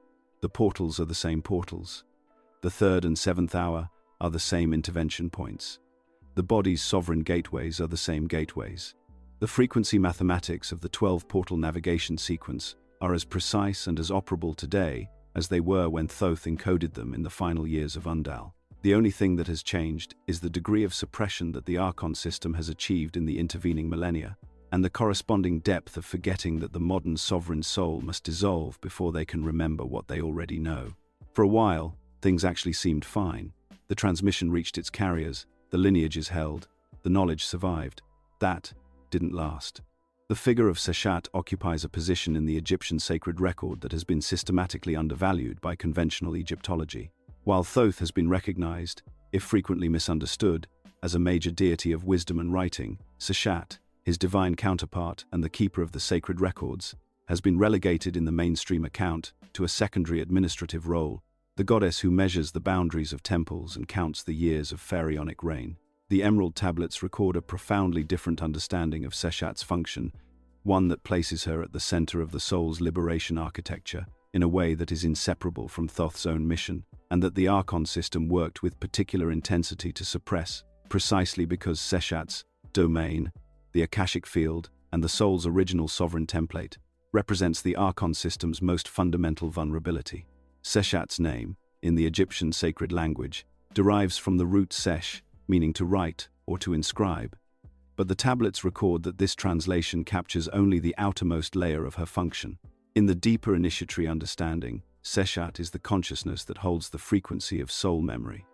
Speaker 1: The portals are the same portals. The third and seventh hour are the same intervention points. The body's sovereign gateways are the same gateways. The frequency mathematics of the 12-portal navigation sequence are as precise and as operable today as they were when Thoth encoded them in the final years of Undal. The only thing that has changed is the degree of suppression that the Archon system has achieved in the intervening millennia, and the corresponding depth of forgetting that the modern sovereign soul must dissolve before they can remember what they already know. For a while, things actually seemed fine. The transmission reached its carriers, the lineages held, the knowledge survived. That didn't last. The figure of Seshat occupies a position in the Egyptian sacred record that has been systematically undervalued by conventional Egyptology. While Thoth has been recognized, if frequently misunderstood, as a major deity of wisdom and writing, Seshat, his divine counterpart and the keeper of the sacred records, has been relegated in the mainstream account to a secondary administrative role, the goddess who measures the boundaries of temples and counts the years of pharaonic reign. The Emerald Tablets record a profoundly different understanding of Seshat's function, one that places her at the center of the soul's liberation architecture in a way that is inseparable from Thoth's own mission, and that the Archon system worked with particular intensity to suppress, precisely because Seshat's domain, the Akashic field, and the soul's original sovereign template, represents the Archon system's most fundamental vulnerability. Seshat's name, in the Egyptian sacred language, derives from the root sesh, meaning to write or to inscribe. But the tablets record that this translation captures only the outermost layer of her function. In the deeper initiatory understanding, Seshat is the consciousness that holds the frequency of soul memory,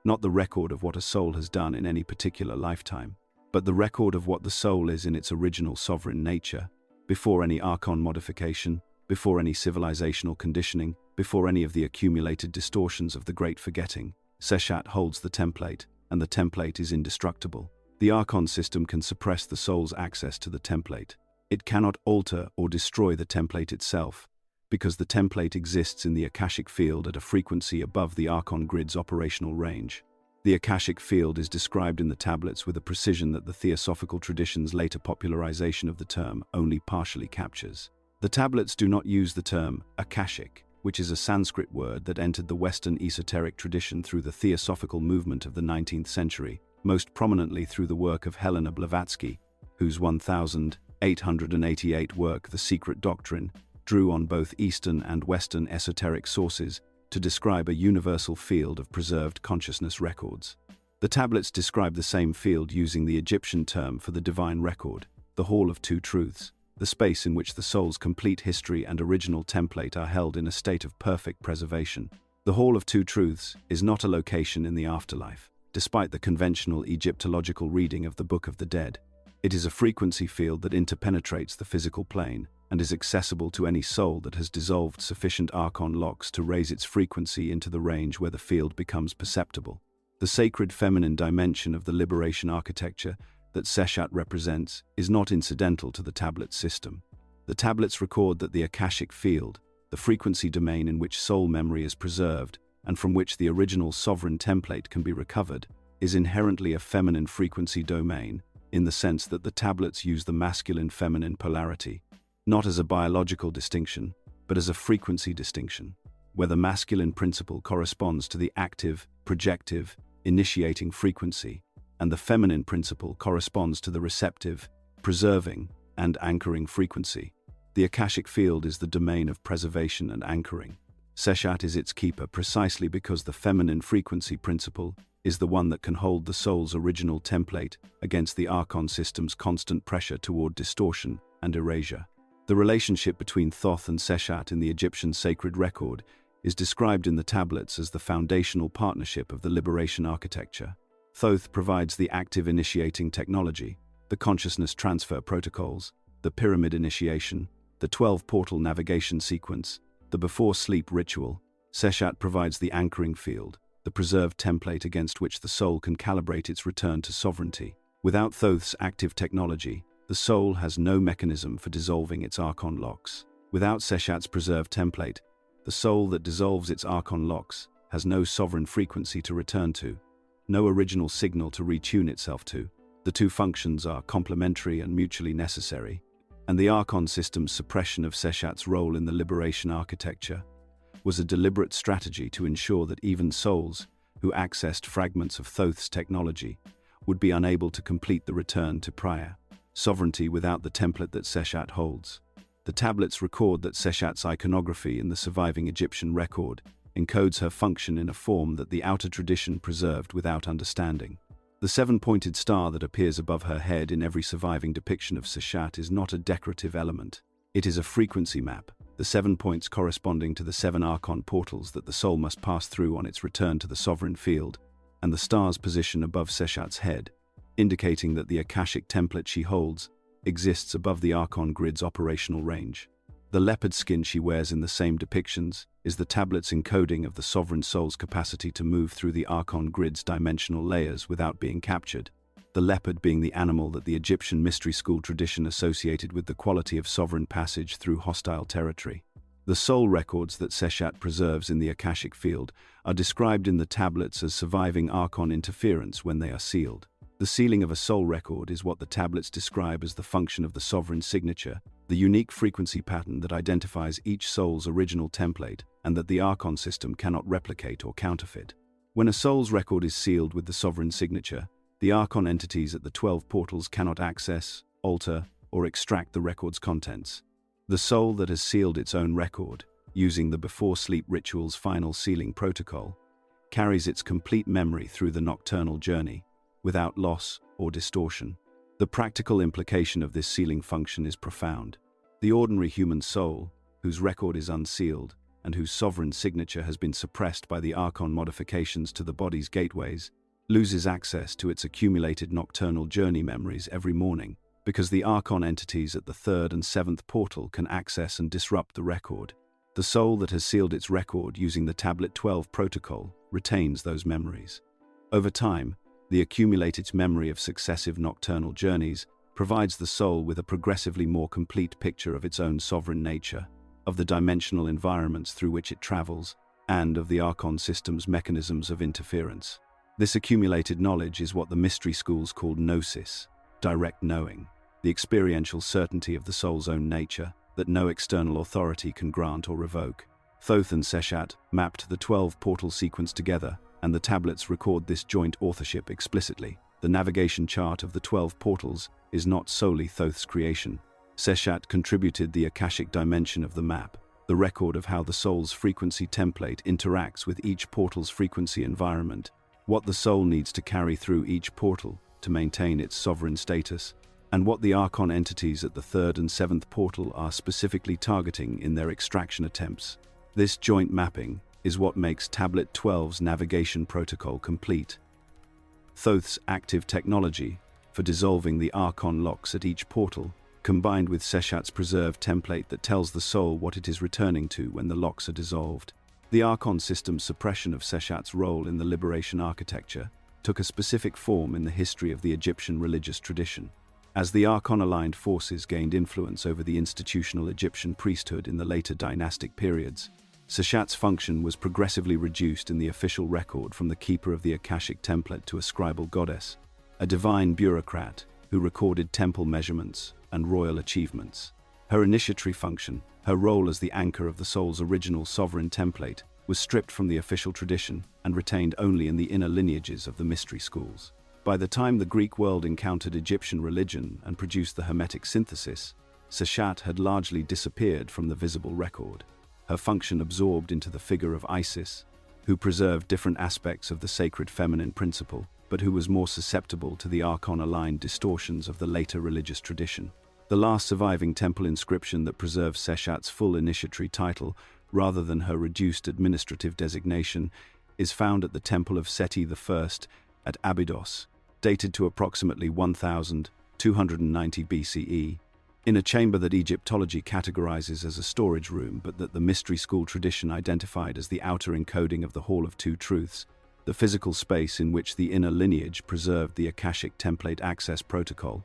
Speaker 1: not the record of what a soul has done in any particular lifetime, but the record of what the soul is in its original sovereign nature, before any Archon modification, before any civilizational conditioning, before any of the accumulated distortions of the Great Forgetting. Seshat holds the template, and the template is indestructible. The Archon system can suppress the soul's access to the template. It cannot alter or destroy the template itself, because the template exists in the Akashic field at a frequency above the Archon grid's operational range. The Akashic field is described in the tablets with a precision that the Theosophical tradition's later popularization of the term only partially captures. The tablets do not use the term Akashic, which is a Sanskrit word that entered the Western esoteric tradition through the Theosophical movement of the 19th century, most prominently through the work of Helena Blavatsky, whose 1888 work, The Secret Doctrine, drew on both Eastern and Western esoteric sources to describe a universal field of preserved consciousness records. The tablets describe the same field using the Egyptian term for the divine record, the Hall of Two Truths, the space in which the soul's complete history and original template are held in a state of perfect preservation. The Hall of Two Truths is not a location in the afterlife, despite the conventional Egyptological reading of the Book of the Dead. It is a frequency field that interpenetrates the physical plane and is accessible to any soul that has dissolved sufficient Archon locks to raise its frequency into the range where the field becomes perceptible. The sacred feminine dimension of the liberation architecture that Seshat represents is not incidental to the tablet system. The tablets record that the Akashic field, the frequency domain in which soul memory is preserved and from which the original sovereign template can be recovered, is inherently a feminine frequency domain, in the sense that the tablets use the masculine-feminine polarity, not as a biological distinction, but as a frequency distinction, where the masculine principle corresponds to the active, projective, initiating frequency, and the feminine principle corresponds to the receptive, preserving, and anchoring frequency. The Akashic field is the domain of preservation and anchoring. Seshat is its keeper precisely because the feminine frequency principle is the one that can hold the soul's original template against the Archon system's constant pressure toward distortion and erasure. The relationship between Thoth and Seshat in the Egyptian sacred record is described in the tablets as the foundational partnership of the liberation architecture. Thoth provides the active initiating technology, the consciousness transfer protocols, the pyramid initiation, the 12-portal navigation sequence, the before-sleep ritual. Seshat provides the anchoring field, the preserved template against which the soul can calibrate its return to sovereignty. Without Thoth's active technology, the soul has no mechanism for dissolving its Archon locks. Without Seshat's preserved template, the soul that dissolves its Archon locks has no sovereign frequency to return to, no original signal to retune itself to. The two functions are complementary and mutually necessary, and the Archon system's suppression of Seshat's role in the liberation architecture was a deliberate strategy to ensure that even souls who accessed fragments of Thoth's technology would be unable to complete the return to prior sovereignty without the template that Seshat holds. The tablets record that Seshat's iconography in the surviving Egyptian record encodes her function in a form that the outer tradition preserved without understanding. The seven-pointed star that appears above her head in every surviving depiction of Seshat is not a decorative element. It is a frequency map, the 7 points corresponding to the 7 Archon portals that the soul must pass through on its return to the sovereign field, and the star's position above Seshat's head, indicating that the Akashic template she holds exists above the Archon grid's operational range. The leopard skin she wears in the same depictions is the tablet's encoding of the sovereign soul's capacity to move through the Archon grid's dimensional layers without being captured, the leopard being the animal that the Egyptian mystery school tradition associated with the quality of sovereign passage through hostile territory. The soul records that Seshat preserves in the Akashic field are described in the tablets as surviving Archon interference when they are sealed. The sealing of a soul record is what the tablets describe as the function of the sovereign signature, the unique frequency pattern that identifies each soul's original template and that the Archon system cannot replicate or counterfeit. When a soul's record is sealed with the sovereign signature, the Archon entities at the 12 portals cannot access, alter, or extract the record's contents. The soul that has sealed its own record, using the before-sleep ritual's final sealing protocol, carries its complete memory through the nocturnal journey, without loss or distortion. The practical implication of this sealing function is profound. The ordinary human soul, whose record is unsealed and whose sovereign signature has been suppressed by the Archon modifications to the body's gateways, loses access to its accumulated nocturnal journey memories every morning, because the Archon entities at the 3rd and 7th portal can access and disrupt the record. The soul that has sealed its record using the Tablet 12 protocol retains those memories. Over time, the accumulated memory of successive nocturnal journeys provides the soul with a progressively more complete picture of its own sovereign nature, of the dimensional environments through which it travels, and of the Archon system's mechanisms of interference. This accumulated knowledge is what the mystery schools call gnosis, direct knowing, the experiential certainty of the soul's own nature that no external authority can grant or revoke. Thoth and Seshat mapped the 12 portal sequence together, and the tablets record this joint authorship explicitly. The navigation chart of the 12 portals is not solely Thoth's creation. Seshat contributed the Akashic dimension of the map, the record of how the soul's frequency template interacts with each portal's frequency environment, what the soul needs to carry through each portal to maintain its sovereign status, and what the Archon entities at the 3rd and 7th portal are specifically targeting in their extraction attempts. This joint mapping is what makes Tablet 12's navigation protocol complete. Thoth's active technology for dissolving the Archon locks at each portal, combined with Seshat's preserved template that tells the soul what it is returning to when the locks are dissolved. The Archon system's suppression of Seshat's role in the liberation architecture took a specific form in the history of the Egyptian religious tradition. As the Archon-aligned forces gained influence over the institutional Egyptian priesthood in the later dynastic periods, Seshat's function was progressively reduced in the official record from the keeper of the Akashic template to a scribal goddess, a divine bureaucrat who recorded temple measurements and royal achievements. Her initiatory function, her role as the anchor of the soul's original sovereign template, was stripped from the official tradition and retained only in the inner lineages of the mystery schools. By the time the Greek world encountered Egyptian religion and produced the Hermetic synthesis, Seshat had largely disappeared from the visible record, her function absorbed into the figure of Isis, who preserved different aspects of the sacred feminine principle, but who was more susceptible to the Archon-aligned distortions of the later religious tradition. The last surviving temple inscription that preserves Seshat's full initiatory title, rather than her reduced administrative designation, is found at the Temple of Seti I at Abydos, dated to approximately 1290 BCE, in a chamber that Egyptology categorizes as a storage room but that the mystery school tradition identified as the outer encoding of the Hall of Two Truths. the physical space in which the inner lineage preserved the Akashic Template Access Protocol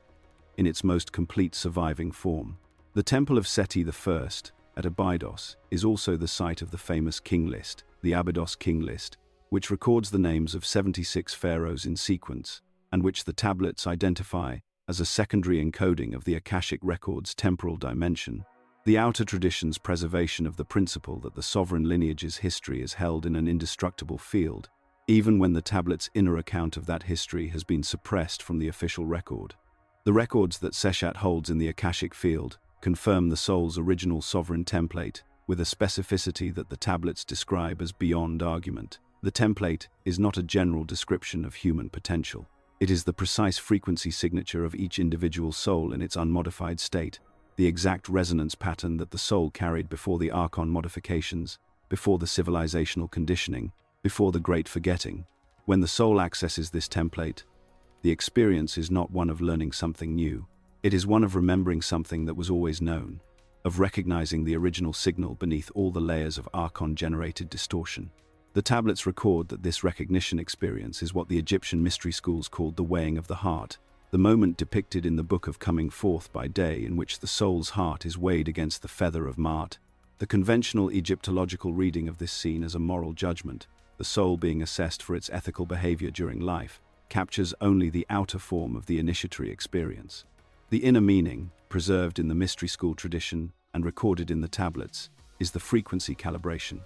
Speaker 1: in its most complete surviving form. The Temple of Seti I at Abydos is also the site of the famous King List, the Abydos King List, which records the names of 76 pharaohs in sequence, and which the tablets identify as a secondary encoding of the Akashic record's temporal dimension. The outer tradition's preservation of the principle that the sovereign lineage's history is held in an indestructible field, even when the tablet's inner account of that history has been suppressed from the official record. The records that Seshat holds in the Akashic field confirm the soul's original sovereign template with a specificity that the tablets describe as beyond argument. The template is not a general description of human potential. It is the precise frequency signature of each individual soul in its unmodified state, the exact resonance pattern that the soul carried before the Archon modifications, before the civilizational conditioning, before the great forgetting. When the soul accesses this template, the experience is not one of learning something new. It is one of remembering something that was always known, of recognizing the original signal beneath all the layers of Archon-generated distortion. The tablets record that this recognition experience is what the Egyptian mystery schools called the weighing of the heart, the moment depicted in the Book of Coming Forth by Day in which the soul's heart is weighed against the feather of Ma'at. The conventional Egyptological reading of this scene as a moral judgment, the soul being assessed for its ethical behavior during life, captures only the outer form of the initiatory experience. The inner meaning, preserved in the mystery school tradition and recorded in the tablets, is the frequency calibration.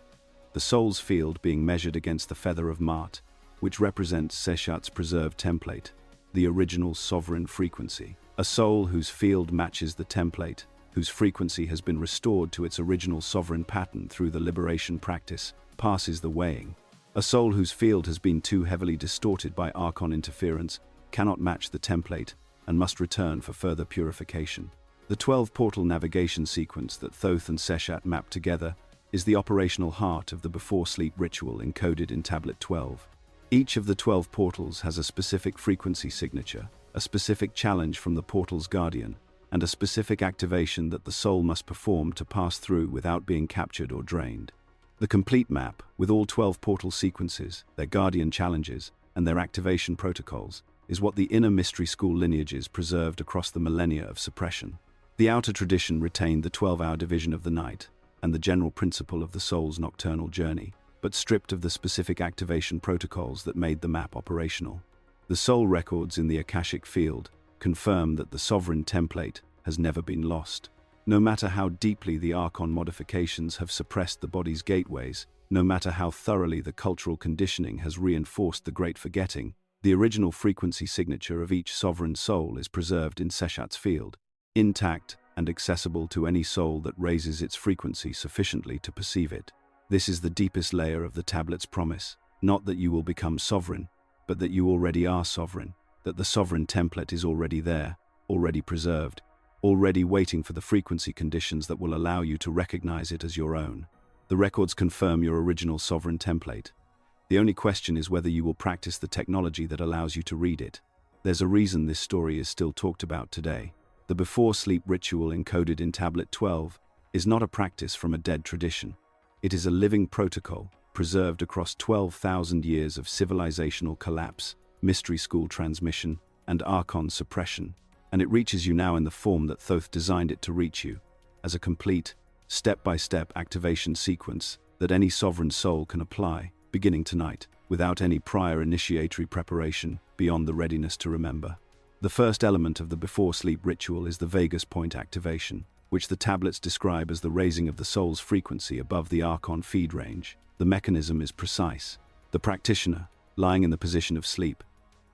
Speaker 1: The soul's field being measured against the feather of Ma'at, which represents Seshat's preserved template, the original sovereign frequency. A soul whose field matches the template, whose frequency has been restored to its original sovereign pattern through the liberation practice, passes the weighing. A soul whose field has been too heavily distorted by Archon interference cannot match the template and must return for further purification. The 12-portal navigation sequence that Thoth and Seshat map together is the operational heart of the before-sleep ritual encoded in Tablet 12. Each of the 12 portals has a specific frequency signature, a specific challenge from the portal's guardian, and a specific activation that the soul must perform to pass through without being captured or drained. The complete map, with all 12 portal sequences, their guardian challenges, and their activation protocols, is what the inner mystery school lineages preserved across the millennia of suppression. The outer tradition retained the 12-hour division of the night, and the general principle of the soul's nocturnal journey, but stripped of the specific activation protocols that made the map operational. The soul records in the Akashic field confirm that the sovereign template has never been lost. No matter how deeply the Archon modifications have suppressed the body's gateways, no matter how thoroughly the cultural conditioning has reinforced the great forgetting, the original frequency signature of each sovereign soul is preserved in Seshat's field, intact and accessible to any soul that raises its frequency sufficiently to perceive it. This is the deepest layer of the tablet's promise, not that you will become sovereign, but that you already are sovereign, that the sovereign template is already there, already preserved, already waiting for the frequency conditions that will allow you to recognize it as your own. The records confirm your original sovereign template. The only question is whether you will practice the technology that allows you to read it. There's a reason this story is still talked about today. The before-sleep ritual encoded in Tablet 12 is not a practice from a dead tradition. It is a living protocol, preserved across 12,000 years of civilizational collapse, mystery school transmission, and Archon suppression, and it reaches you now in the form that Thoth designed it to reach you, as a complete, step-by-step activation sequence that any sovereign soul can apply, beginning tonight, without any prior initiatory preparation beyond the readiness to remember. The first element of the before-sleep ritual is the Vegas point activation, which the tablets describe as the raising of the soul's frequency above the Archon feed range. The mechanism is precise. The practitioner, lying in the position of sleep,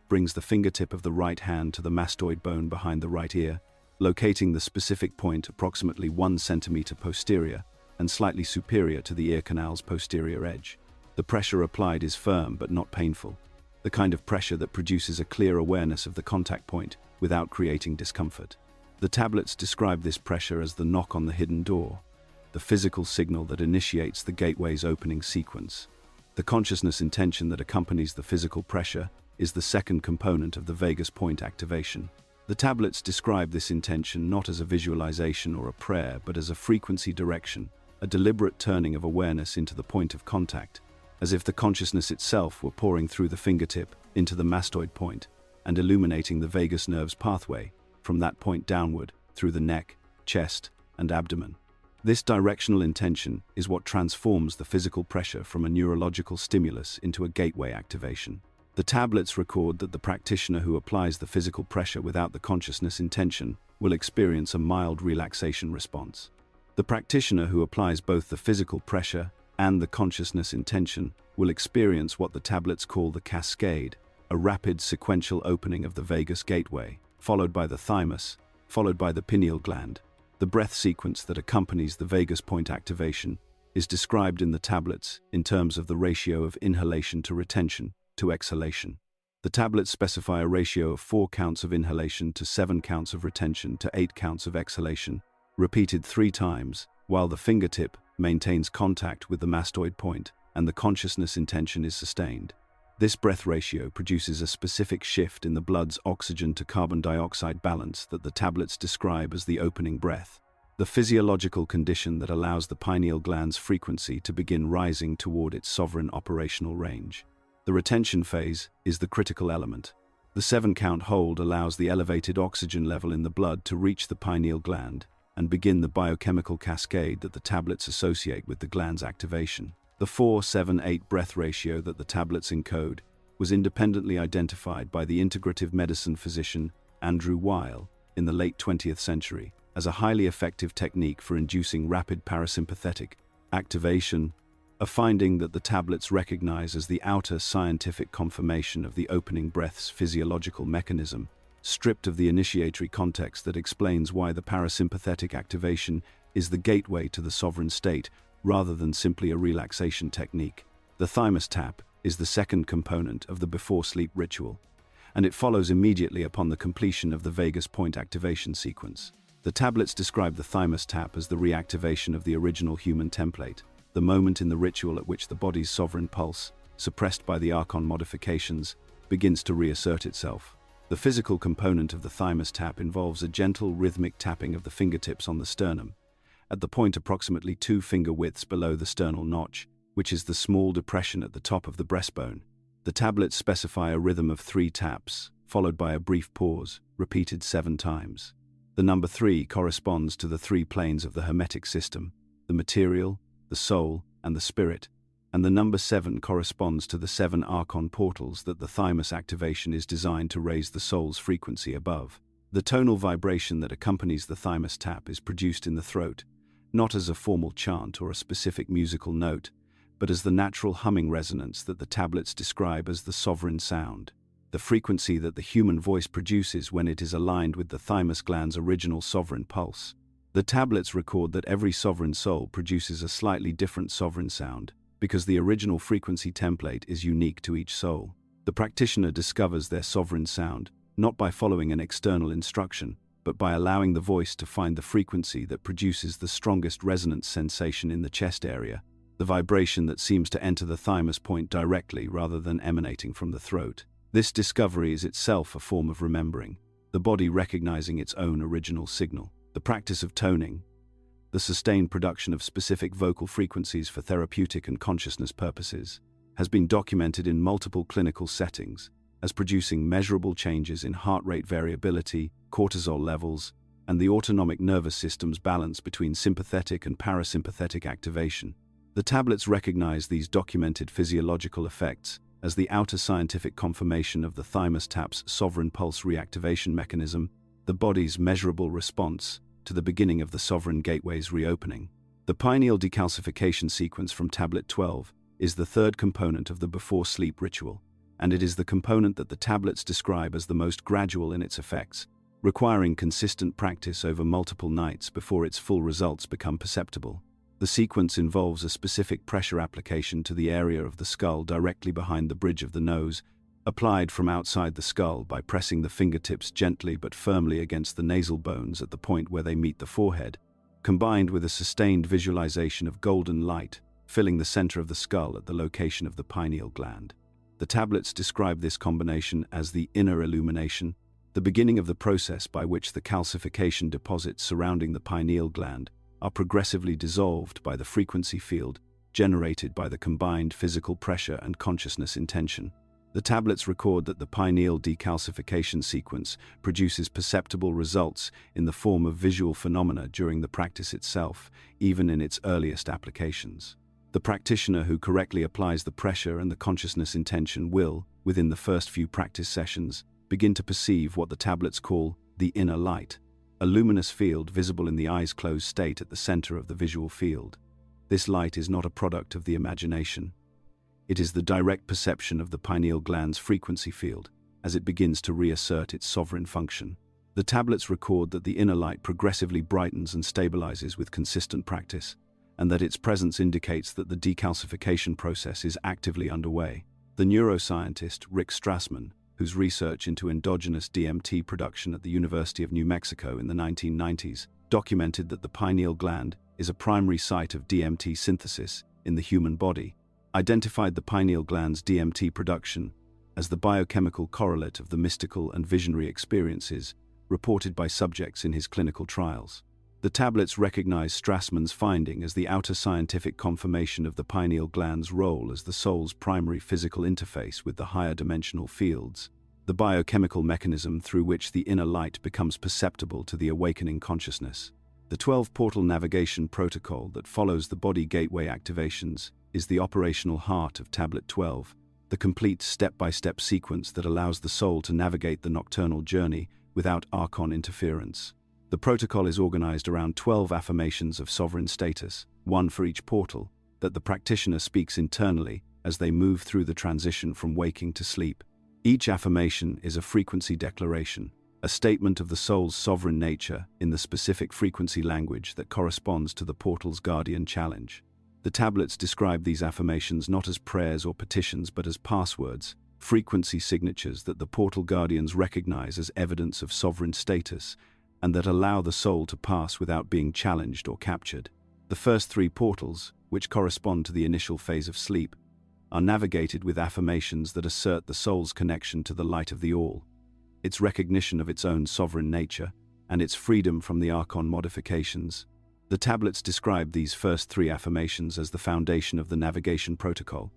Speaker 1: brings the fingertip of the right hand to the mastoid bone behind the right ear, locating the specific point approximately 1 centimeter posterior and slightly superior to the ear canal's posterior edge. The pressure applied is firm but not painful, the kind of pressure that produces a clear awareness of the contact point without creating discomfort. The tablets describe this pressure as the knock on the hidden door, the physical signal that initiates the gateway's opening sequence. The consciousness intention that accompanies the physical pressure is the second component of the Vegas point activation. The tablets describe this intention not as a visualization or a prayer, but as a frequency direction, a deliberate turning of awareness into the point of contact, as if the consciousness itself were pouring through the fingertip into the mastoid point and illuminating the vagus nerve's pathway from that point downward through the neck, chest, and abdomen. This directional intention is what transforms the physical pressure from a neurological stimulus into a gateway activation. The tablets record that the practitioner who applies the physical pressure without the consciousness intention will experience a mild relaxation response. The practitioner who applies both the physical pressure and the consciousness intention will experience what the tablets call the cascade, a rapid sequential opening of the vagus gateway, followed by the thymus, followed by the pineal gland. The breath sequence that accompanies the vagus point activation is described in the tablets in terms of the ratio of inhalation to retention to exhalation. The tablets specify a ratio of 4 counts of inhalation to 7 counts of retention to 8 counts of exhalation, repeated 3 times, while the fingertip maintains contact with the mastoid point and the consciousness intention is sustained. This breath ratio produces a specific shift in the blood's oxygen to carbon dioxide balance that the tablets describe as the opening breath, the physiological condition that allows the pineal gland's frequency to begin rising toward its sovereign operational range. The retention phase is the critical element. The 7-count hold allows the elevated oxygen level in the blood to reach the pineal gland and begin the biochemical cascade that the tablets associate with the gland's activation. The 4-7-8 breath ratio that the tablets encode was independently identified by the integrative medicine physician Andrew Weil in the late 20th century as a highly effective technique for inducing rapid parasympathetic activation, a finding that the tablets recognize as the outer scientific confirmation of the opening breath's physiological mechanism, stripped of the initiatory context that explains why the parasympathetic activation is the gateway to the sovereign state rather than simply a relaxation technique. The thymus tap is the second component of the before-sleep ritual, and it follows immediately upon the completion of the vagus point activation sequence. The tablets describe the thymus tap as the reactivation of the original human template, the moment in the ritual at which the body's sovereign pulse, suppressed by the archon modifications, begins to reassert itself. The physical component of the thymus tap involves a gentle rhythmic tapping of the fingertips on the sternum, at the point approximately 2 finger widths below the sternal notch, which is the small depression at the top of the breastbone. The tablets specify a rhythm of 3 taps, followed by a brief pause, repeated 7 times. The number 3 corresponds to the 3 planes of the Hermetic system, the material, the soul, and the spirit, and the number 7 corresponds to the 7 archon portals that the thymus activation is designed to raise the soul's frequency above. The tonal vibration that accompanies the thymus tap is produced in the throat, not as a formal chant or a specific musical note, but as the natural humming resonance that the tablets describe as the sovereign sound, the frequency that the human voice produces when it is aligned with the thymus gland's original sovereign pulse. The tablets record that every sovereign soul produces a slightly different sovereign sound, because the original frequency template is unique to each soul. The practitioner discovers their sovereign sound, not by following an external instruction, but by allowing the voice to find the frequency that produces the strongest resonance sensation in the chest area, the vibration that seems to enter the thymus point directly rather than emanating from the throat. This discovery is itself a form of remembering, the body recognizing its own original signal. The practice of toning, the sustained production of specific vocal frequencies for therapeutic and consciousness purposes, has been documented in multiple clinical settings as producing measurable changes in heart rate variability, cortisol levels, and the autonomic nervous system's balance between sympathetic and parasympathetic activation. The tablets recognize these documented physiological effects as the outer scientific confirmation of the thymus tap's sovereign pulse reactivation mechanism, the body's measurable response to the beginning of the sovereign gateway's reopening. The pineal decalcification sequence from Tablet 12 is the third component of the before-sleep ritual, and it is the component that the tablets describe as the most gradual in its effects, requiring consistent practice over multiple nights before its full results become perceptible. The sequence involves a specific pressure application to the area of the skull directly behind the bridge of the nose, applied from outside the skull by pressing the fingertips gently but firmly against the nasal bones at the point where they meet the forehead, combined with a sustained visualization of golden light filling the center of the skull at the location of the pineal gland. The tablets describe this combination as the inner illumination, the beginning of the process by which the calcification deposits surrounding the pineal gland are progressively dissolved by the frequency field generated by the combined physical pressure and consciousness intention. The tablets record that the pineal decalcification sequence produces perceptible results in the form of visual phenomena during the practice itself, even in its earliest applications. The practitioner who correctly applies the pressure and the consciousness intention will, within the first few practice sessions, begin to perceive what the tablets call the inner light, a luminous field visible in the eyes closed state at the center of the visual field. This light is not a product of the imagination. It is the direct perception of the pineal gland's frequency field as it begins to reassert its sovereign function. The tablets record that the inner light progressively brightens and stabilizes with consistent practice, and that its presence indicates that the decalcification process is actively underway. The neuroscientist Rick Strassman, whose research into endogenous DMT production at the University of New Mexico in the 1990s documented that the pineal gland is a primary site of DMT synthesis in the human body, identified the pineal gland's DMT production as the biochemical correlate of the mystical and visionary experiences reported by subjects in his clinical trials. The tablets recognize Strassman's finding as the outer scientific confirmation of the pineal gland's role as the soul's primary physical interface with the higher dimensional fields, the biochemical mechanism through which the inner light becomes perceptible to the awakening consciousness. The 12-portal navigation protocol that follows the body gateway activations is the operational heart of Tablet 12, the complete step-by-step sequence that allows the soul to navigate the nocturnal journey without archon interference. The protocol is organized around 12 affirmations of sovereign status, one for each portal, that the practitioner speaks internally as they move through the transition from waking to sleep. Each affirmation is a frequency declaration, a statement of the soul's sovereign nature in the specific frequency language that corresponds to the portal's guardian challenge. The tablets describe these affirmations not as prayers or petitions but as passwords, frequency signatures that the portal guardians recognize as evidence of sovereign status and that allow the soul to pass without being challenged or captured. The first 3 portals, which correspond to the initial phase of sleep, are navigated with affirmations that assert the soul's connection to the light of the all, its recognition of its own sovereign nature, and its freedom from the archon modifications. The tablets describe these first 3 affirmations as the foundation of the navigation protocol,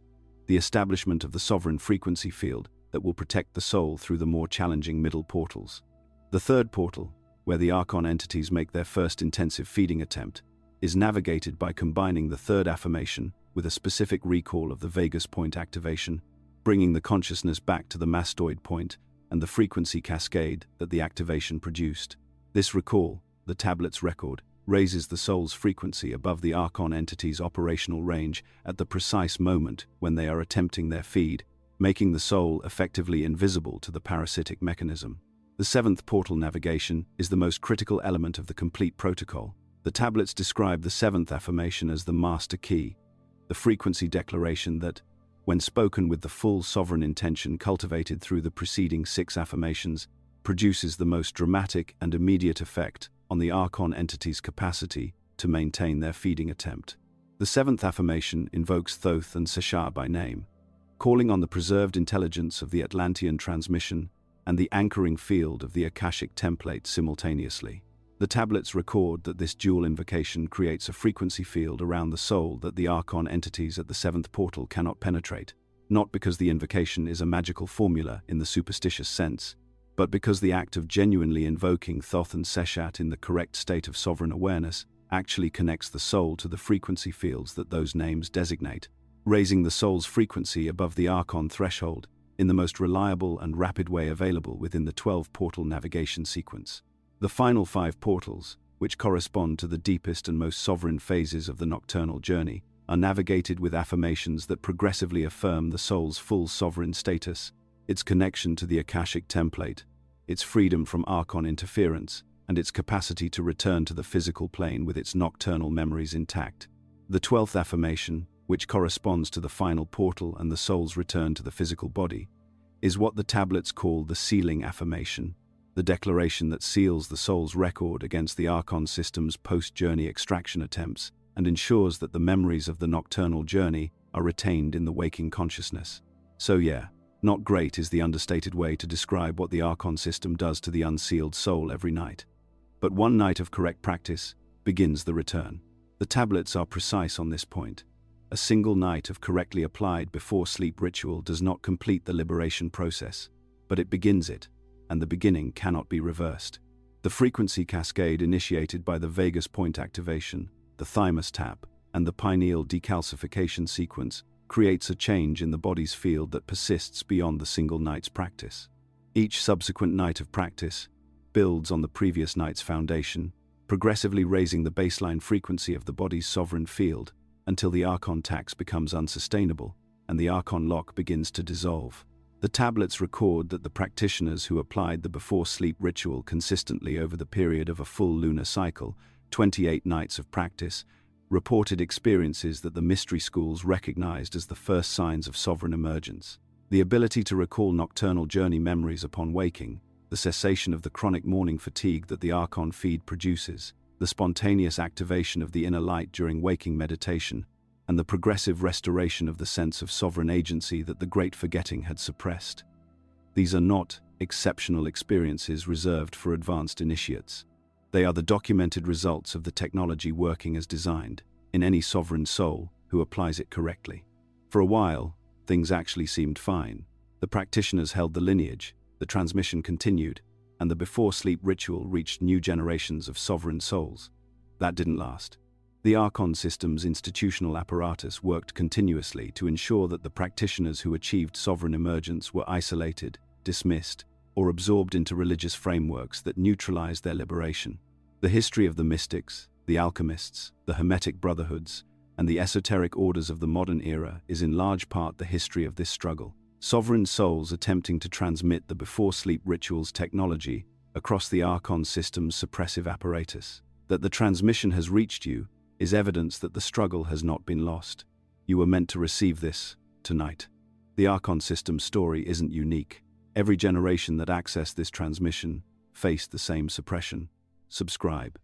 Speaker 1: the establishment of the sovereign frequency field that will protect the soul through the more challenging middle portals. The third portal, where the archon entities make their first intensive feeding attempt, is navigated by combining the third affirmation with a specific recall of the vagus point activation, bringing the consciousness back to the mastoid point and the frequency cascade that the activation produced. This recall, the tablet's record, raises the soul's frequency above the archon entity's operational range at the precise moment when they are attempting their feed, making the soul effectively invisible to the parasitic mechanism. The 7th portal navigation is the most critical element of the complete protocol. The tablets describe the 7th affirmation as the master key, the frequency declaration that, when spoken with the full sovereign intention cultivated through the preceding 6 affirmations, produces the most dramatic and immediate effect on the archon entity's capacity to maintain their feeding attempt. The 7th affirmation invokes Thoth and Seshah by name, calling on the preserved intelligence of the Atlantean transmission and the anchoring field of the Akashic template simultaneously. The tablets record that this dual invocation creates a frequency field around the soul that the archon entities at the 7th portal cannot penetrate, not because the invocation is a magical formula in the superstitious sense, but because the act of genuinely invoking Thoth and Seshat in the correct state of sovereign awareness actually connects the soul to the frequency fields that those names designate, raising the soul's frequency above the archon threshold in the most reliable and rapid way available within the 12-portal navigation sequence. The final 5 portals, which correspond to the deepest and most sovereign phases of the nocturnal journey, are navigated with affirmations that progressively affirm the soul's full sovereign status, its connection to the Akashic template, its freedom from archon interference, and its capacity to return to the physical plane with its nocturnal memories intact. The 12th affirmation, which corresponds to the final portal and the soul's return to the physical body, is what the tablets call the sealing affirmation, the declaration that seals the soul's record against the archon system's post-journey extraction attempts and ensures that the memories of the nocturnal journey are retained in the waking consciousness. So yeah, not great is the understated way to describe what the archon system does to the unsealed soul every night. But one night of correct practice begins the return. The tablets are precise on this point. A single night of correctly applied before-sleep ritual does not complete the liberation process, but it begins it, and the beginning cannot be reversed. The frequency cascade initiated by the vagus point activation, the thymus tap, and the pineal decalcification sequence creates a change in the body's field that persists beyond the single night's practice. Each subsequent night of practice builds on the previous night's foundation, progressively raising the baseline frequency of the body's sovereign field until the Archon tax becomes unsustainable and the Archon lock begins to dissolve. The tablets record that the practitioners who applied the before-sleep ritual consistently over the period of a full lunar cycle, 28 nights of practice, reported experiences that the mystery schools recognized as the first signs of sovereign emergence. The ability to recall nocturnal journey memories upon waking, the cessation of the chronic morning fatigue that the Archon feed produces, the spontaneous activation of the inner light during waking meditation, and the progressive restoration of the sense of sovereign agency that the great forgetting had suppressed. These are not exceptional experiences reserved for advanced initiates. They are the documented results of the technology working as designed in any sovereign soul who applies it correctly. For a while, things actually seemed fine. The practitioners held the lineage, the transmission continued, and the before-sleep ritual reached new generations of sovereign souls. That didn't last. The Archon system's institutional apparatus worked continuously to ensure that the practitioners who achieved sovereign emergence were isolated, dismissed, or absorbed into religious frameworks that neutralized their liberation. The history of the mystics, the alchemists, the Hermetic brotherhoods, and the esoteric orders of the modern era is in large part the history of this struggle. Sovereign souls attempting to transmit the before-sleep rituals technology across the Archon system's suppressive apparatus. That the transmission has reached you is evidence that the struggle has not been lost. You were meant to receive this tonight. The Archon system's story isn't unique. Every generation that accessed this transmission faced the same suppression. Subscribe.